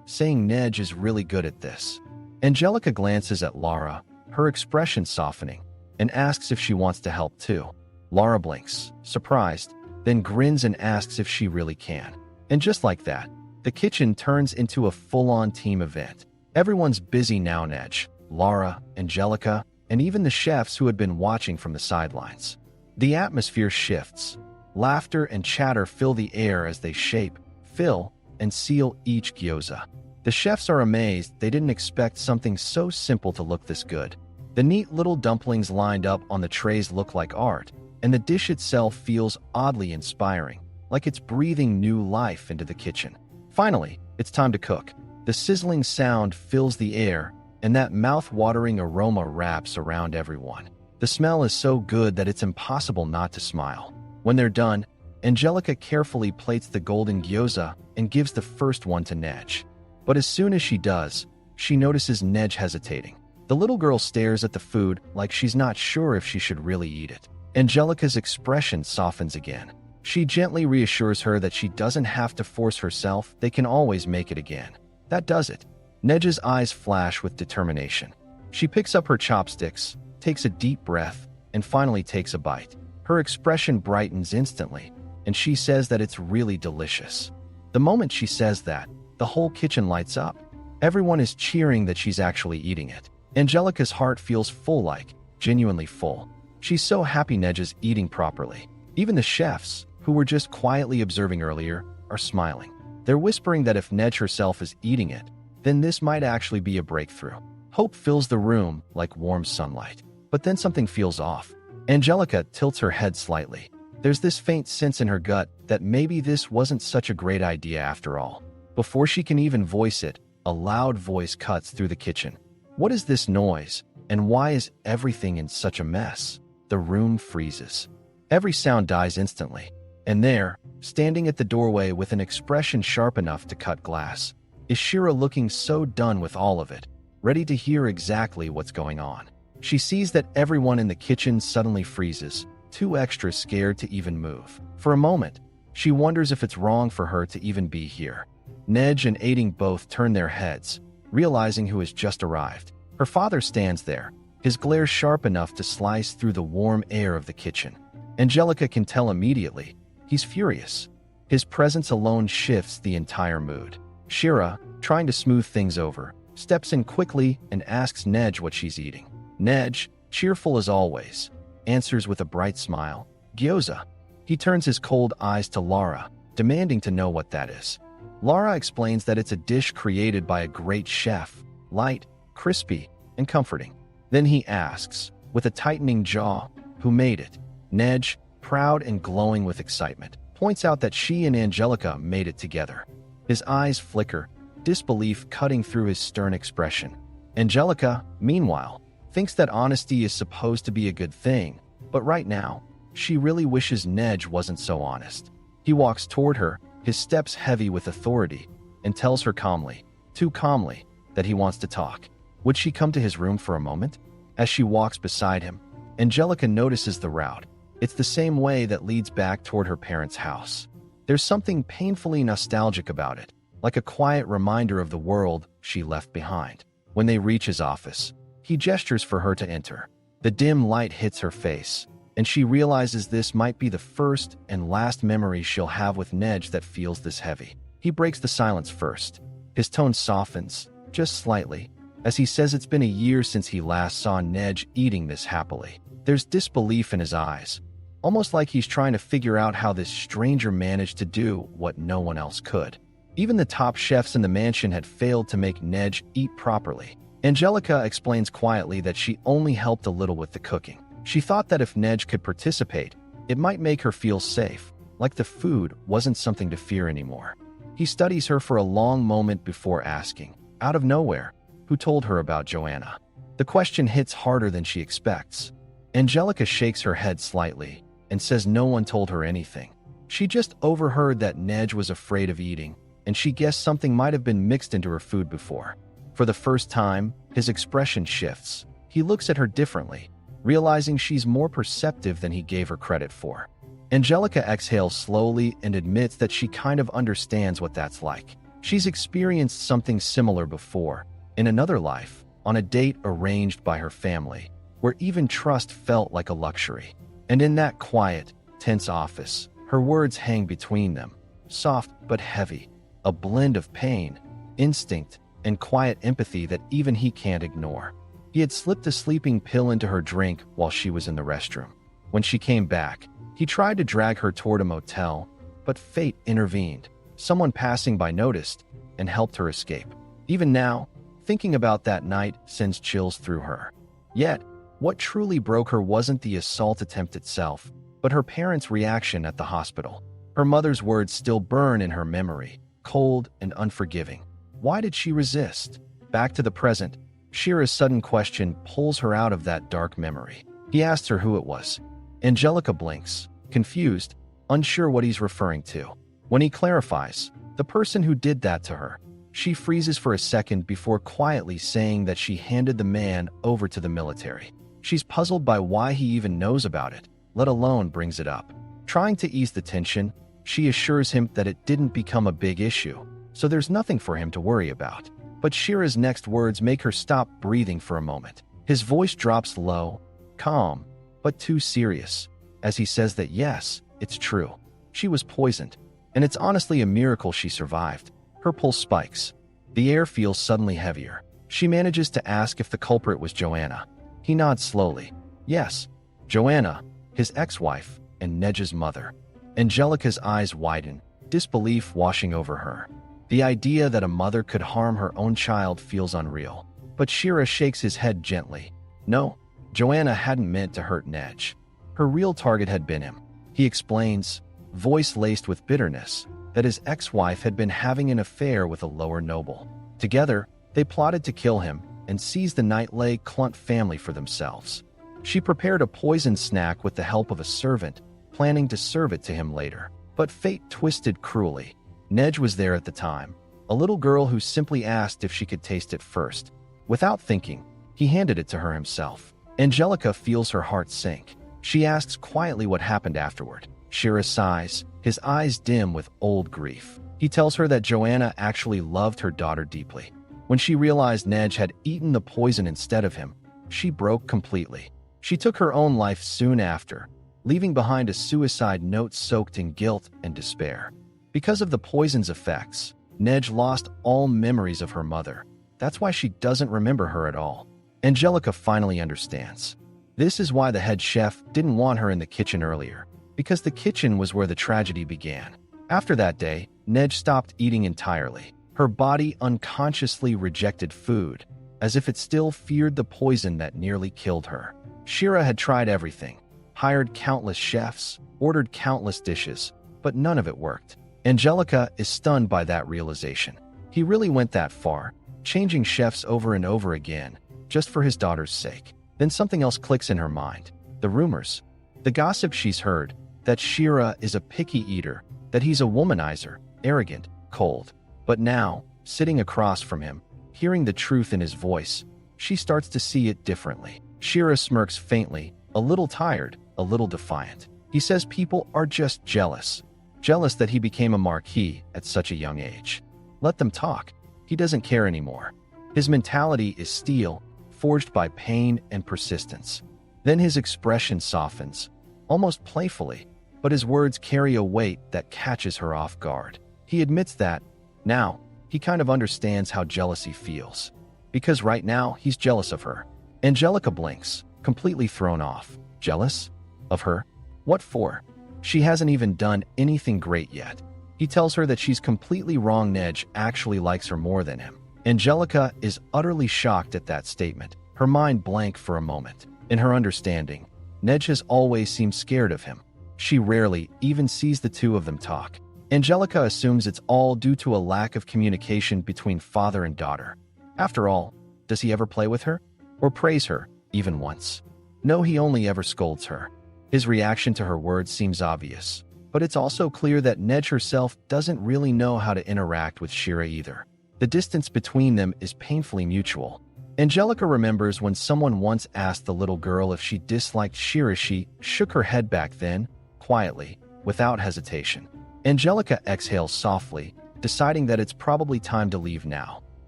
saying Nedge is really good at this. Angelica glances at Lara, her expression softening, and asks if she wants to help too. Lara blinks, surprised, then grins and asks if she really can. And just like that, the kitchen turns into a full-on team event. Everyone's busy now. Nedge, Lara, Angelica, and even the chefs who had been watching from the sidelines. The atmosphere shifts. Laughter and chatter fill the air as they shape, fill, and seal each gyoza. The chefs are amazed. They didn't expect something so simple to look this good. The neat little dumplings lined up on the trays look like art, and the dish itself feels oddly inspiring, like it's breathing new life into the kitchen. Finally, it's time to cook. The sizzling sound fills the air, and that mouth-watering aroma wraps around everyone. The smell is so good that it's impossible not to smile. When they're done, Angelica carefully plates the golden gyoza and gives the first one to Nedge. But as soon as she does, she notices Nedge hesitating. The little girl stares at the food like she's not sure if she should really eat it. Angelica's expression softens again. She gently reassures her that she doesn't have to force herself, they can always make it again. That does it. Nedge's eyes flash with determination. She picks up her chopsticks, takes a deep breath, and finally takes a bite. Her expression brightens instantly, and she says that it's really delicious. The moment she says that, the whole kitchen lights up. Everyone is cheering that she's actually eating it. Angelica's heart feels full, like genuinely full. She's so happy Nej is eating properly. Even the chefs, who were just quietly observing earlier, are smiling. They're whispering that if Nej herself is eating it, then this might actually be a breakthrough. Hope fills the room like warm sunlight. But then something feels off. Angelica tilts her head slightly. There's this faint sense in her gut that maybe this wasn't such a great idea after all. Before she can even voice it, a loud voice cuts through the kitchen. What is this noise? And why is everything in such a mess? The room freezes. Every sound dies instantly. And there, standing at the doorway with an expression sharp enough to cut glass, is Shira, looking so done with all of it, ready to hear exactly what's going on. She sees that everyone in the kitchen suddenly freezes, too extra scared to even move. For a moment, she wonders if it's wrong for her to even be here. Nej and Aiding both turn their heads, realizing who has just arrived. Her father stands there, his glare sharp enough to slice through the warm air of the kitchen. Angelica can tell immediately, he's furious. His presence alone shifts the entire mood. Shira, trying to smooth things over, steps in quickly and asks Nej what she's eating. Nej, cheerful as always, answers with a bright smile, "Gyoza." He turns his cold eyes to Lara, demanding to know what that is. Lara explains that it's a dish created by a great chef, light, crispy, and comforting. Then he asks, with a tightening jaw, who made it. Nej, proud and glowing with excitement, points out that she and Angelica made it together. His eyes flicker, disbelief cutting through his stern expression. Angelica, meanwhile, thinks that honesty is supposed to be a good thing, but right now, she really wishes Nej wasn't so honest. He walks toward her, his steps heavy with authority, and tells her calmly, too calmly, that he wants to talk. Would she come to his room for a moment? As she walks beside him, Angelica notices the route. It's the same way that leads back toward her parents' house. There's something painfully nostalgic about it, like a quiet reminder of the world she left behind. When they reach his office, he gestures for her to enter. The dim light hits her face, and she realizes this might be the first and last memory she'll have with Nej that feels this heavy. He breaks the silence first. His tone softens, just slightly, as he says it's been a year since he last saw Nej eating this happily. There's disbelief in his eyes, almost like he's trying to figure out how this stranger managed to do what no one else could. Even the top chefs in the mansion had failed to make Nej eat properly. Angelica explains quietly that she only helped a little with the cooking. She thought that if Nej could participate, it might make her feel safe, like the food wasn't something to fear anymore. He studies her for a long moment before asking, out of nowhere, who told her about Joanna. The question hits harder than she expects. Angelica shakes her head slightly and says no one told her anything. She just overheard that Nej was afraid of eating, and she guessed something might have been mixed into her food before. For the first time, his expression shifts. He looks at her differently, realizing she's more perceptive than he gave her credit for. Angelica exhales slowly and admits that she kind of understands what that's like. She's experienced something similar before, in another life, on a date arranged by her family, where even trust felt like a luxury. And in that quiet, tense office, her words hang between them, soft but heavy, a blend of pain, instinct, and quiet empathy that even he can't ignore. He had slipped a sleeping pill into her drink while she was in the restroom. When she came back, he tried to drag her toward a motel, but fate intervened. Someone passing by noticed and helped her escape. Even now, thinking about that night sends chills through her. Yet, what truly broke her wasn't the assault attempt itself, but her parents' reaction at the hospital. Her mother's words still burn in her memory, cold and unforgiving. Why did she resist? Back to the present, Shira's sudden question pulls her out of that dark memory. He asks her who it was. Angelica blinks, confused, unsure what he's referring to. When he clarifies, the person who did that to her, she freezes for a second before quietly saying that she handed the man over to the military. She's puzzled by why he even knows about it, let alone brings it up. Trying to ease the tension, she assures him that it didn't become a big issue, so there's nothing for him to worry about. But Shira's next words make her stop breathing for a moment. His voice drops low, calm, but too serious, as he says that yes, it's true. She was poisoned, and it's honestly a miracle she survived. Her pulse spikes. The air feels suddenly heavier. She manages to ask if the culprit was Joanna. He nods slowly. Yes, Joanna, his ex-wife, and Nedge's mother. Angelica's eyes widen, disbelief washing over her. The idea that a mother could harm her own child feels unreal. But Shira shakes his head gently. No, Joanna hadn't meant to hurt Nedge. Her real target had been him. He explains, voice laced with bitterness, that his ex-wife had been having an affair with a lower noble. Together, they plotted to kill him and seize the Knightley Clunt family for themselves. She prepared a poisoned snack with the help of a servant, planning to serve it to him later. But fate twisted cruelly. Nedge was there at the time, a little girl who simply asked if she could taste it first. Without thinking, he handed it to her himself. Angelica feels her heart sink. She asks quietly what happened afterward. Shira sighs, his eyes dim with old grief. He tells her that Joanna actually loved her daughter deeply. When she realized Nedge had eaten the poison instead of him, she broke completely. She took her own life soon after, leaving behind a suicide note soaked in guilt and despair. Because of the poison's effects, Nedge lost all memories of her mother. That's why she doesn't remember her at all. Angelica finally understands. This is why the head chef didn't want her in the kitchen earlier, because the kitchen was where the tragedy began. After that day, Nedge stopped eating entirely. Her body unconsciously rejected food, as if it still feared the poison that nearly killed her. Shira had tried everything, hired countless chefs, ordered countless dishes, but none of it worked. Angelica is stunned by that realization. He really went that far, changing chefs over and over again, just for his daughter's sake. Then something else clicks in her mind. The rumors. The gossip she's heard, that Shira is a picky eater, that he's a womanizer, arrogant, cold. But now, sitting across from him, hearing the truth in his voice, she starts to see it differently. Shira smirks faintly, a little tired, a little defiant. He says people are just jealous. Jealous that he became a marquis at such a young age. Let them talk. He doesn't care anymore. His mentality is steel, forged by pain and persistence. Then his expression softens, almost playfully, but his words carry a weight that catches her off guard. He admits that, now, he kind of understands how jealousy feels. Because right now, he's jealous of her. Angelica blinks, completely thrown off. Jealous? Of her? What for? She hasn't even done anything great yet. He tells her that she's completely wrong. Nedge actually likes her more than him. Angelica is utterly shocked at that statement, her mind blank for a moment. In her understanding, Nedge has always seemed scared of him. She rarely even sees the two of them talk. Angelica assumes it's all due to a lack of communication between father and daughter. After all, does he ever play with her? Or praise her, even once? No, he only ever scolds her. His reaction to her words seems obvious, but it's also clear that Nedge herself doesn't really know how to interact with Shira either. The distance between them is painfully mutual. Angelica remembers when someone once asked the little girl if she disliked Shira. She shook her head back then, quietly, without hesitation. Angelica exhales softly, deciding that it's probably time to leave now.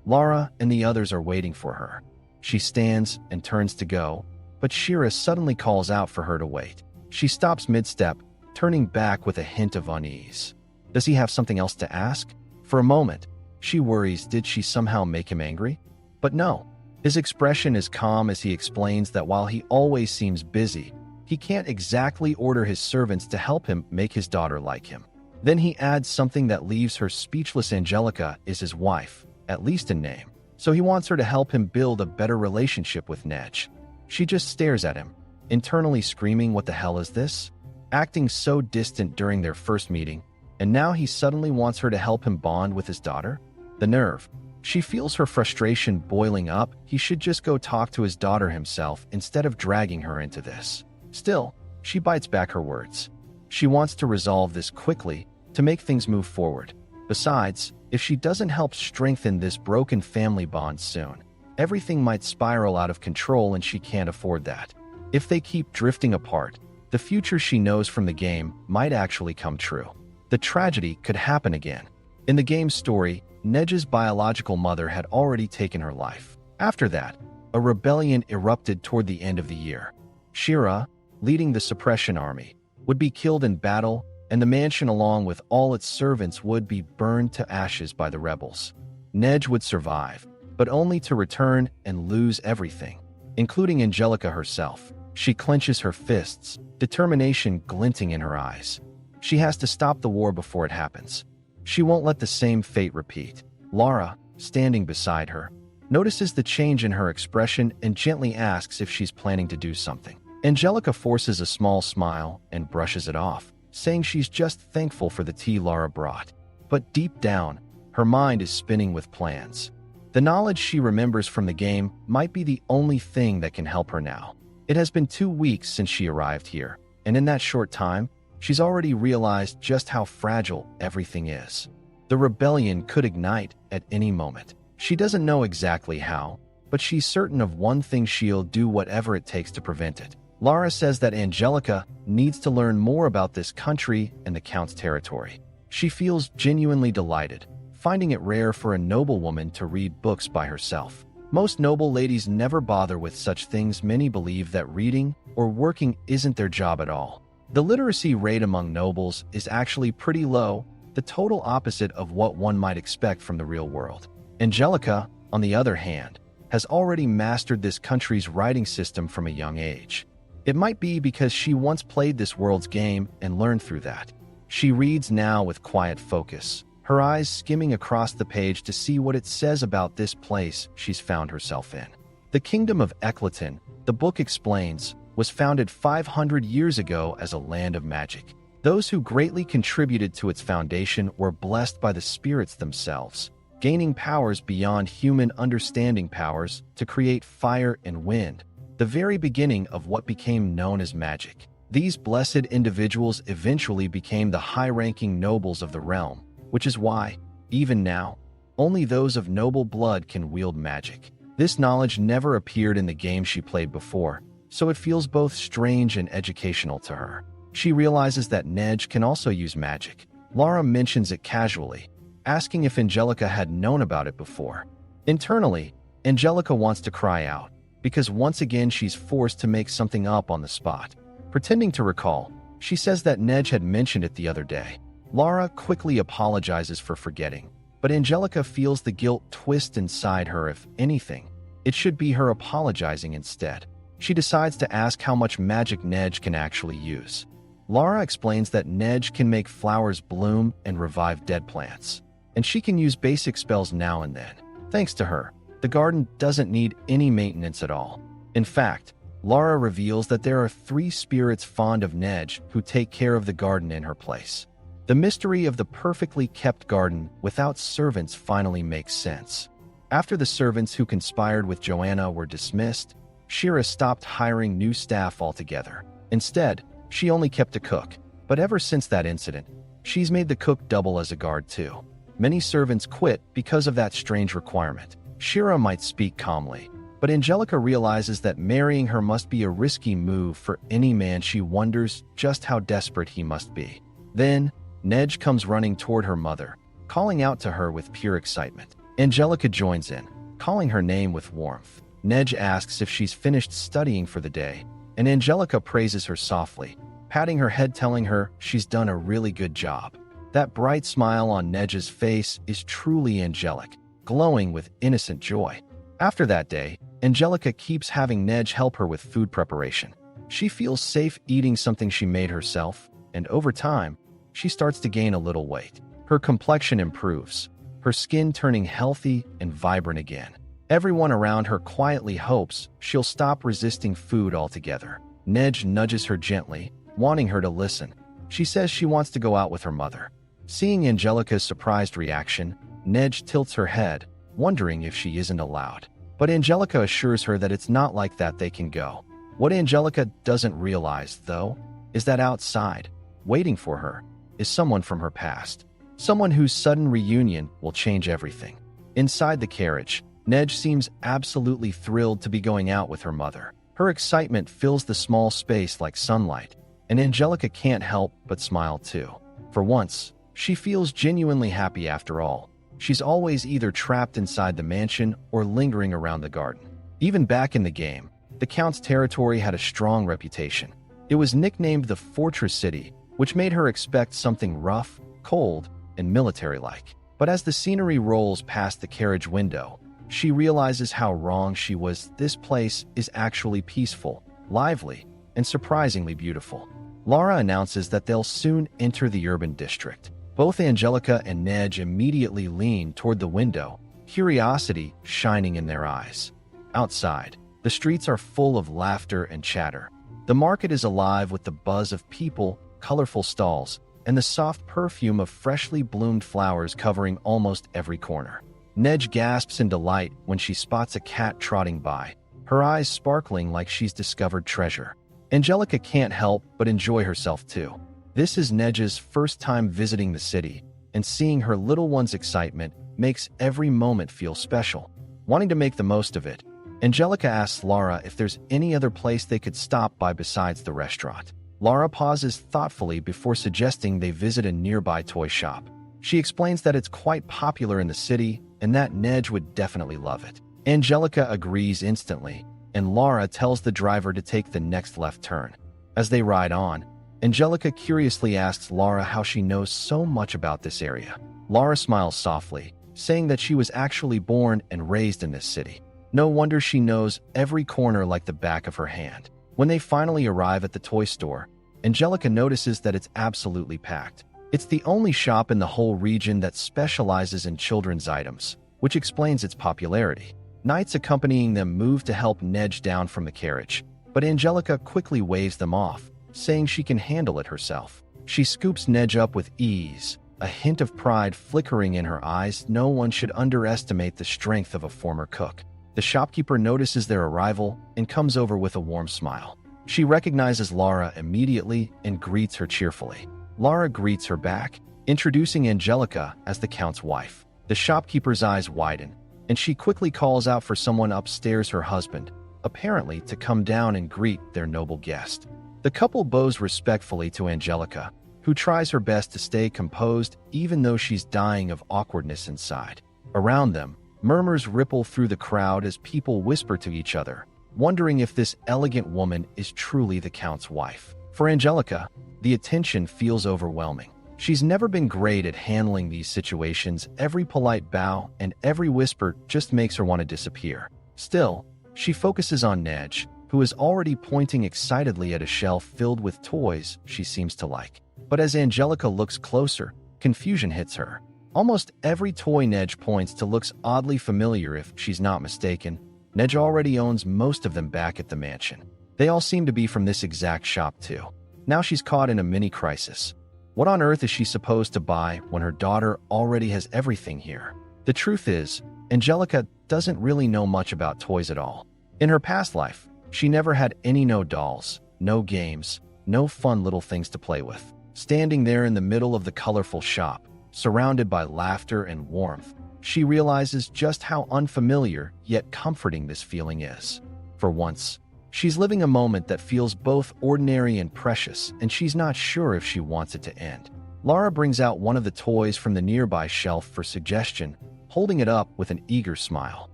Lara and the others are waiting for her. She stands and turns to go, but Shira suddenly calls out for her to wait. She stops mid-step, turning back with a hint of unease. Does he have something else to ask? For a moment, she worries, did she somehow make him angry? But no. His expression is calm as he explains that while he always seems busy, he can't exactly order his servants to help him make his daughter like him. Then he adds something that leaves her speechless. Angelica is his wife, at least in name, so he wants her to help him build a better relationship with Nedge. She just stares at him, internally screaming, what the hell is this? Acting so distant during their first meeting, and now he suddenly wants her to help him bond with his daughter? The nerve. She feels her frustration boiling up. He should just go talk to his daughter himself instead of dragging her into this. Still, she bites back her words. She wants to resolve this quickly, to make things move forward. Besides, if she doesn't help strengthen this broken family bond soon, everything might spiral out of control and she can't afford that. If they keep drifting apart, the future she knows from the game might actually come true. The tragedy could happen again. In the game's story, Nedge's biological mother had already taken her life. After that, a rebellion erupted toward the end of the year. Shira, leading the suppression army, would be killed in battle, and the mansion along with all its servants would be burned to ashes by the rebels. Nedge would survive, but only to return and lose everything, including Angelica herself. She clenches her fists, determination glinting in her eyes. She has to stop the war before it happens. She won't let the same fate repeat. Lara, standing beside her, notices the change in her expression and gently asks if she's planning to do something. Angelica forces a small smile and brushes it off, saying she's just thankful for the tea Lara brought. But deep down, her mind is spinning with plans. The knowledge she remembers from the game might be the only thing that can help her now. It has been 2 weeks since she arrived here, and in that short time, she's already realized just how fragile everything is. The rebellion could ignite at any moment. She doesn't know exactly how, but she's certain of one thing: she'll do whatever it takes to prevent it. Lara says that Angelica needs to learn more about this country and the Count's territory. She feels genuinely delighted, finding it rare for a noblewoman to read books by herself. Most noble ladies never bother with such things. Many believe that reading or working isn't their job at all. The literacy rate among nobles is actually pretty low, the total opposite of what one might expect from the real world. Angelica, on the other hand, has already mastered this country's writing system from a young age. It might be because she once played this world's game and learned through that. She reads now with quiet focus, her eyes skimming across the page to see what it says about this place she's found herself in. The Kingdom of Eclaton, the book explains, was founded 500 years ago as a land of magic. Those who greatly contributed to its foundation were blessed by the spirits themselves, gaining powers beyond human understanding, powers to create fire and wind, the very beginning of what became known as magic. These blessed individuals eventually became the high-ranking nobles of the realm, which is why, even now, only those of noble blood can wield magic. This knowledge never appeared in the game she played before, so it feels both strange and educational to her. She realizes that Nej can also use magic. Lara mentions it casually, asking if Angelica had known about it before. Internally, Angelica wants to cry out, because once again she's forced to make something up on the spot. Pretending to recall, she says that Nej had mentioned it the other day. Lara quickly apologizes for forgetting, but Angelica feels the guilt twist inside her. If anything, it should be her apologizing instead. She decides to ask how much magic Nej can actually use. Lara explains that Nej can make flowers bloom and revive dead plants, and she can use basic spells now and then. Thanks to her, the garden doesn't need any maintenance at all. In fact, Lara reveals that there are 3 spirits fond of Nej who take care of the garden in her place. The mystery of the perfectly kept garden without servants finally makes sense. After the servants who conspired with Joanna were dismissed, Shira stopped hiring new staff altogether. Instead, she only kept a cook, but ever since that incident, she's made the cook double as a guard too. Many servants quit because of that strange requirement. Shira might speak calmly, but Angelica realizes that marrying her must be a risky move for any man. She wonders just how desperate he must be. Then, Nej comes running toward her mother, calling out to her with pure excitement. Angelica joins in, calling her name with warmth. Nej asks if she's finished studying for the day, and Angelica praises her softly, patting her head, telling her she's done a really good job. That bright smile on Nej's face is truly angelic, glowing with innocent joy. After that day, Angelica keeps having Nej help her with food preparation. She feels safe eating something she made herself, and over time, she starts to gain a little weight. Her complexion improves, her skin turning healthy and vibrant again. Everyone around her quietly hopes she'll stop resisting food altogether. Nej nudges her gently, wanting her to listen. She says she wants to go out with her mother. Seeing Angelica's surprised reaction, Nej tilts her head, wondering if she isn't allowed. But Angelica assures her that it's not like that. They can go. What Angelica doesn't realize, though, is that outside, waiting for her, is someone from her past. Someone whose sudden reunion will change everything. Inside the carriage, Nej seems absolutely thrilled to be going out with her mother. Her excitement fills the small space like sunlight, and Angelica can't help but smile too. For once, she feels genuinely happy after all. She's always either trapped inside the mansion or lingering around the garden. Even back in the game, the Count's territory had a strong reputation. It was nicknamed the Fortress City, which made her expect something rough, cold, and military-like. But as the scenery rolls past the carriage window, she realizes how wrong she was. This place is actually peaceful, lively, and surprisingly beautiful. Lara announces that they'll soon enter the urban district. Both Angelica and Nej immediately lean toward the window, curiosity shining in their eyes. Outside, the streets are full of laughter and chatter. The market is alive with the buzz of people, colorful stalls, and the soft perfume of freshly bloomed flowers covering almost every corner. Nej gasps in delight when she spots a cat trotting by, her eyes sparkling like she's discovered treasure. Angelica can't help but enjoy herself too. This is Nej's first time visiting the city, and seeing her little one's excitement makes every moment feel special. Wanting to make the most of it, Angelica asks Lara if there's any other place they could stop by besides the restaurant. Lara pauses thoughtfully before suggesting they visit a nearby toy shop. She explains that it's quite popular in the city and that Nej would definitely love it. Angelica agrees instantly, and Lara tells the driver to take the next left turn. As they ride on, Angelica curiously asks Lara how she knows so much about this area. Lara smiles softly, saying that she was actually born and raised in this city. No wonder she knows every corner like the back of her hand. When they finally arrive at the toy store, Angelica notices that it's absolutely packed. It's the only shop in the whole region that specializes in children's items, which explains its popularity. Knights accompanying them move to help Nej down from the carriage, but Angelica quickly waves them off, saying she can handle it herself. She scoops Nej up with ease, a hint of pride flickering in her eyes. No one should underestimate the strength of a former cook. The shopkeeper notices their arrival and comes over with a warm smile. She recognizes Lara immediately and greets her cheerfully. Lara greets her back, introducing Angelica as the Count's wife. The shopkeeper's eyes widen, and she quickly calls out for someone upstairs, her husband, apparently to come down and greet their noble guest. The couple bows respectfully to Angelica, who tries her best to stay composed even though she's dying of awkwardness inside. Around them, murmurs ripple through the crowd as people whisper to each other, wondering if this elegant woman is truly the Count's wife. For Angelica, the attention feels overwhelming. She's never been great at handling these situations. Every polite bow and every whisper just makes her want to disappear. Still, she focuses on Nej, who is already pointing excitedly at a shelf filled with toys she seems to like. But as Angelica looks closer, confusion hits her. Almost every toy Nej points to looks oddly familiar. If she's not mistaken, Nej already owns most of them back at the mansion. They all seem to be from this exact shop too. Now she's caught in a mini crisis. What on earth is she supposed to buy when her daughter already has everything here? The truth is, Angelica doesn't really know much about toys at all. In her past life, she never had no dolls, no games, no fun little things to play with. Standing there in the middle of the colorful shop, surrounded by laughter and warmth, she realizes just how unfamiliar yet comforting this feeling is. For once, she's living a moment that feels both ordinary and precious, and she's not sure if she wants it to end. Lara brings out one of the toys from the nearby shelf for suggestion, holding it up with an eager smile.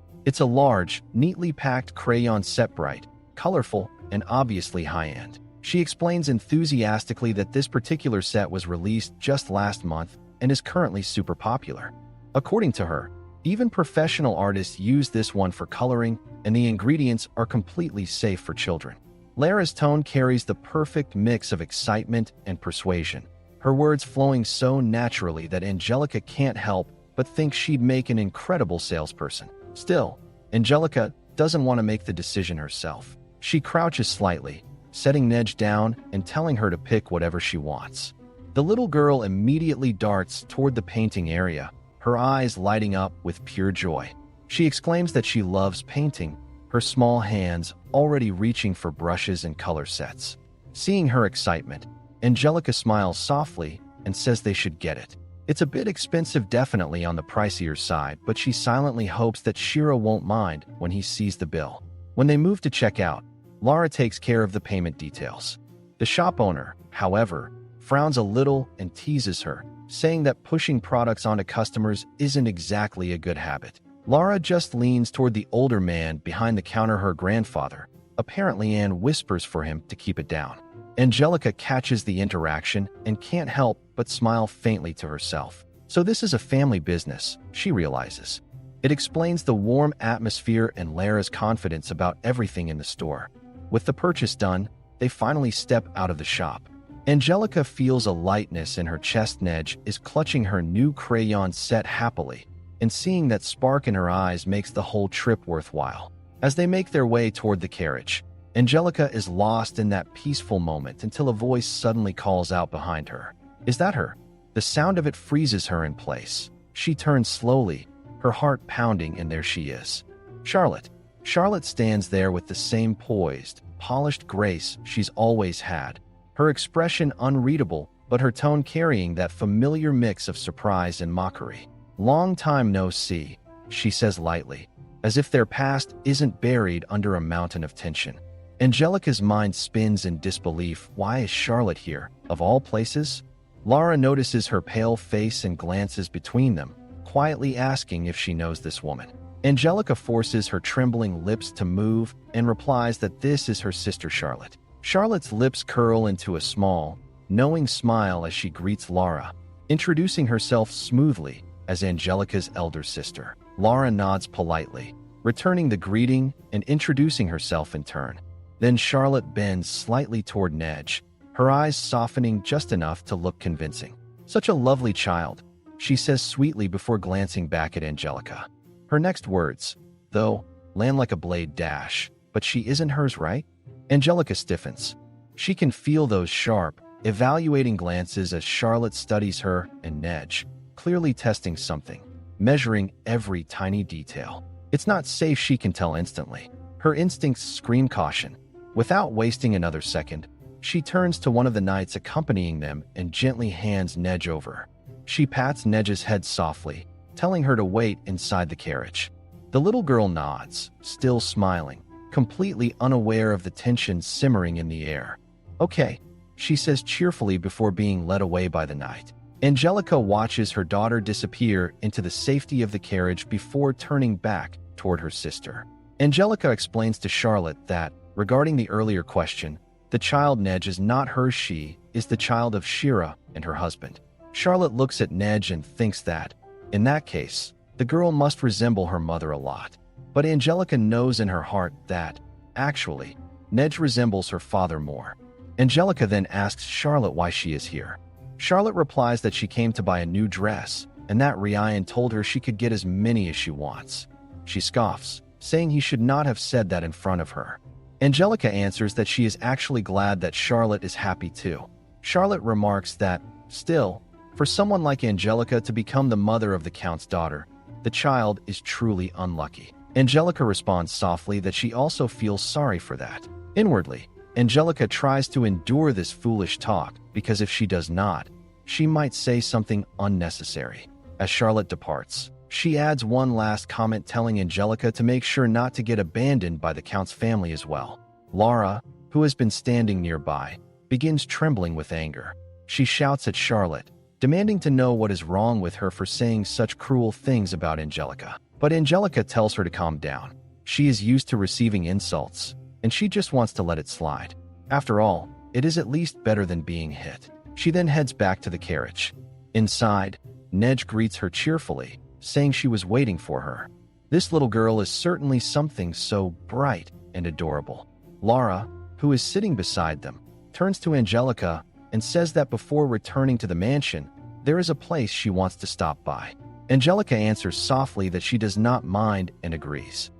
It's a large, neatly packed crayon set, bright, colorful, and obviously high-end. She explains enthusiastically that this particular set was released just last month and is currently super popular. According to her, even professional artists use this one for coloring, and the ingredients are completely safe for children. Lara's tone carries the perfect mix of excitement and persuasion, her words flowing so naturally that Angelica can't help but think she'd make an incredible salesperson. Still, Angelica doesn't want to make the decision herself. She crouches slightly, setting Nej down and telling her to pick whatever she wants. The little girl immediately darts toward the painting area, her eyes lighting up with pure joy. She exclaims that she loves painting, her small hands already reaching for brushes and color sets. Seeing her excitement, Angelica smiles softly and says they should get it. It's a bit expensive, definitely on the pricier side, but she silently hopes that Shiro won't mind when he sees the bill. When they move to check out, Lara takes care of the payment details. The shop owner, however, frowns a little and teases her, saying that pushing products onto customers isn't exactly a good habit. Lara just leans toward the older man behind the counter, her grandfather, apparently, and whispers for him to keep it down. Angelica catches the interaction and can't help but smile faintly to herself. So this is a family business, she realizes. It explains the warm atmosphere and Lara's confidence about everything in the store. With the purchase done, they finally step out of the shop. Angelica feels a lightness in her chest. Nedge is clutching her new crayon set happily, and seeing that spark in her eyes makes the whole trip worthwhile. As they make their way toward the carriage, Angelica is lost in that peaceful moment until a voice suddenly calls out behind her. Is that her? The sound of it freezes her in place. She turns slowly, her heart pounding, and there she is. Charlotte. Charlotte stands there with the same poised, polished grace she's always had, her expression unreadable, but her tone carrying that familiar mix of surprise and mockery. Long time no see, she says lightly, as if their past isn't buried under a mountain of tension. Angelica's mind spins in disbelief. Why is Charlotte here, of all places? Lara notices her pale face and glances between them, quietly asking if she knows this woman. Angelica forces her trembling lips to move and replies that this is her sister Charlotte. Charlotte's lips curl into a small, knowing smile as she greets Lara, introducing herself smoothly as Angelica's elder sister. Lara nods politely, returning the greeting and introducing herself in turn. Then Charlotte bends slightly toward Nedge, her eyes softening just enough to look convincing. Such a lovely child, she says sweetly before glancing back at Angelica. Her next words, though, land like a blade dash. But she isn't hers, right? Angelica stiffens. She can feel those sharp, evaluating glances as Charlotte studies her and Nedge, clearly testing something, measuring every tiny detail. It's not safe, she can tell instantly. Her instincts scream caution. Without wasting another second, she turns to one of the knights accompanying them and gently hands Nedge over. She pats Nedge's head softly, telling her to wait inside the carriage. The little girl nods, still smiling, completely unaware of the tension simmering in the air. Okay, she says cheerfully before being led away by the knight. Angelica watches her daughter disappear into the safety of the carriage before turning back toward her sister. Angelica explains to Charlotte that, regarding the earlier question, the child Nedge is not hers. She is the child of Shira and her husband. Charlotte looks at Nedge and thinks that, in that case, the girl must resemble her mother a lot. But Angelica knows in her heart that, actually, Nedge resembles her father more. Angelica then asks Charlotte why she is here. Charlotte replies that she came to buy a new dress, and that Ryan told her she could get as many as she wants. She scoffs, saying he should not have said that in front of her. Angelica answers that she is actually glad that Charlotte is happy too. Charlotte remarks that, still, for someone like Angelica to become the mother of the Count's daughter, the child is truly unlucky. Angelica responds softly that she also feels sorry for that. Inwardly, Angelica tries to endure this foolish talk because if she does not, she might say something unnecessary. As Charlotte departs, she adds one last comment telling Angelica to make sure not to get abandoned by the Count's family as well. Lara, who has been standing nearby, begins trembling with anger. She shouts at Charlotte, demanding to know what is wrong with her for saying such cruel things about Angelica. But Angelica tells her to calm down. She is used to receiving insults, and she just wants to let it slide. After all, it is at least better than being hit. She then heads back to the carriage. Inside, Nedge greets her cheerfully, saying she was waiting for her. This little girl is certainly something so bright and adorable. Lara, who is sitting beside them, turns to Angelica and says that before returning to the mansion, there is a place she wants to stop by. Angelica answers softly that she does not mind and agrees.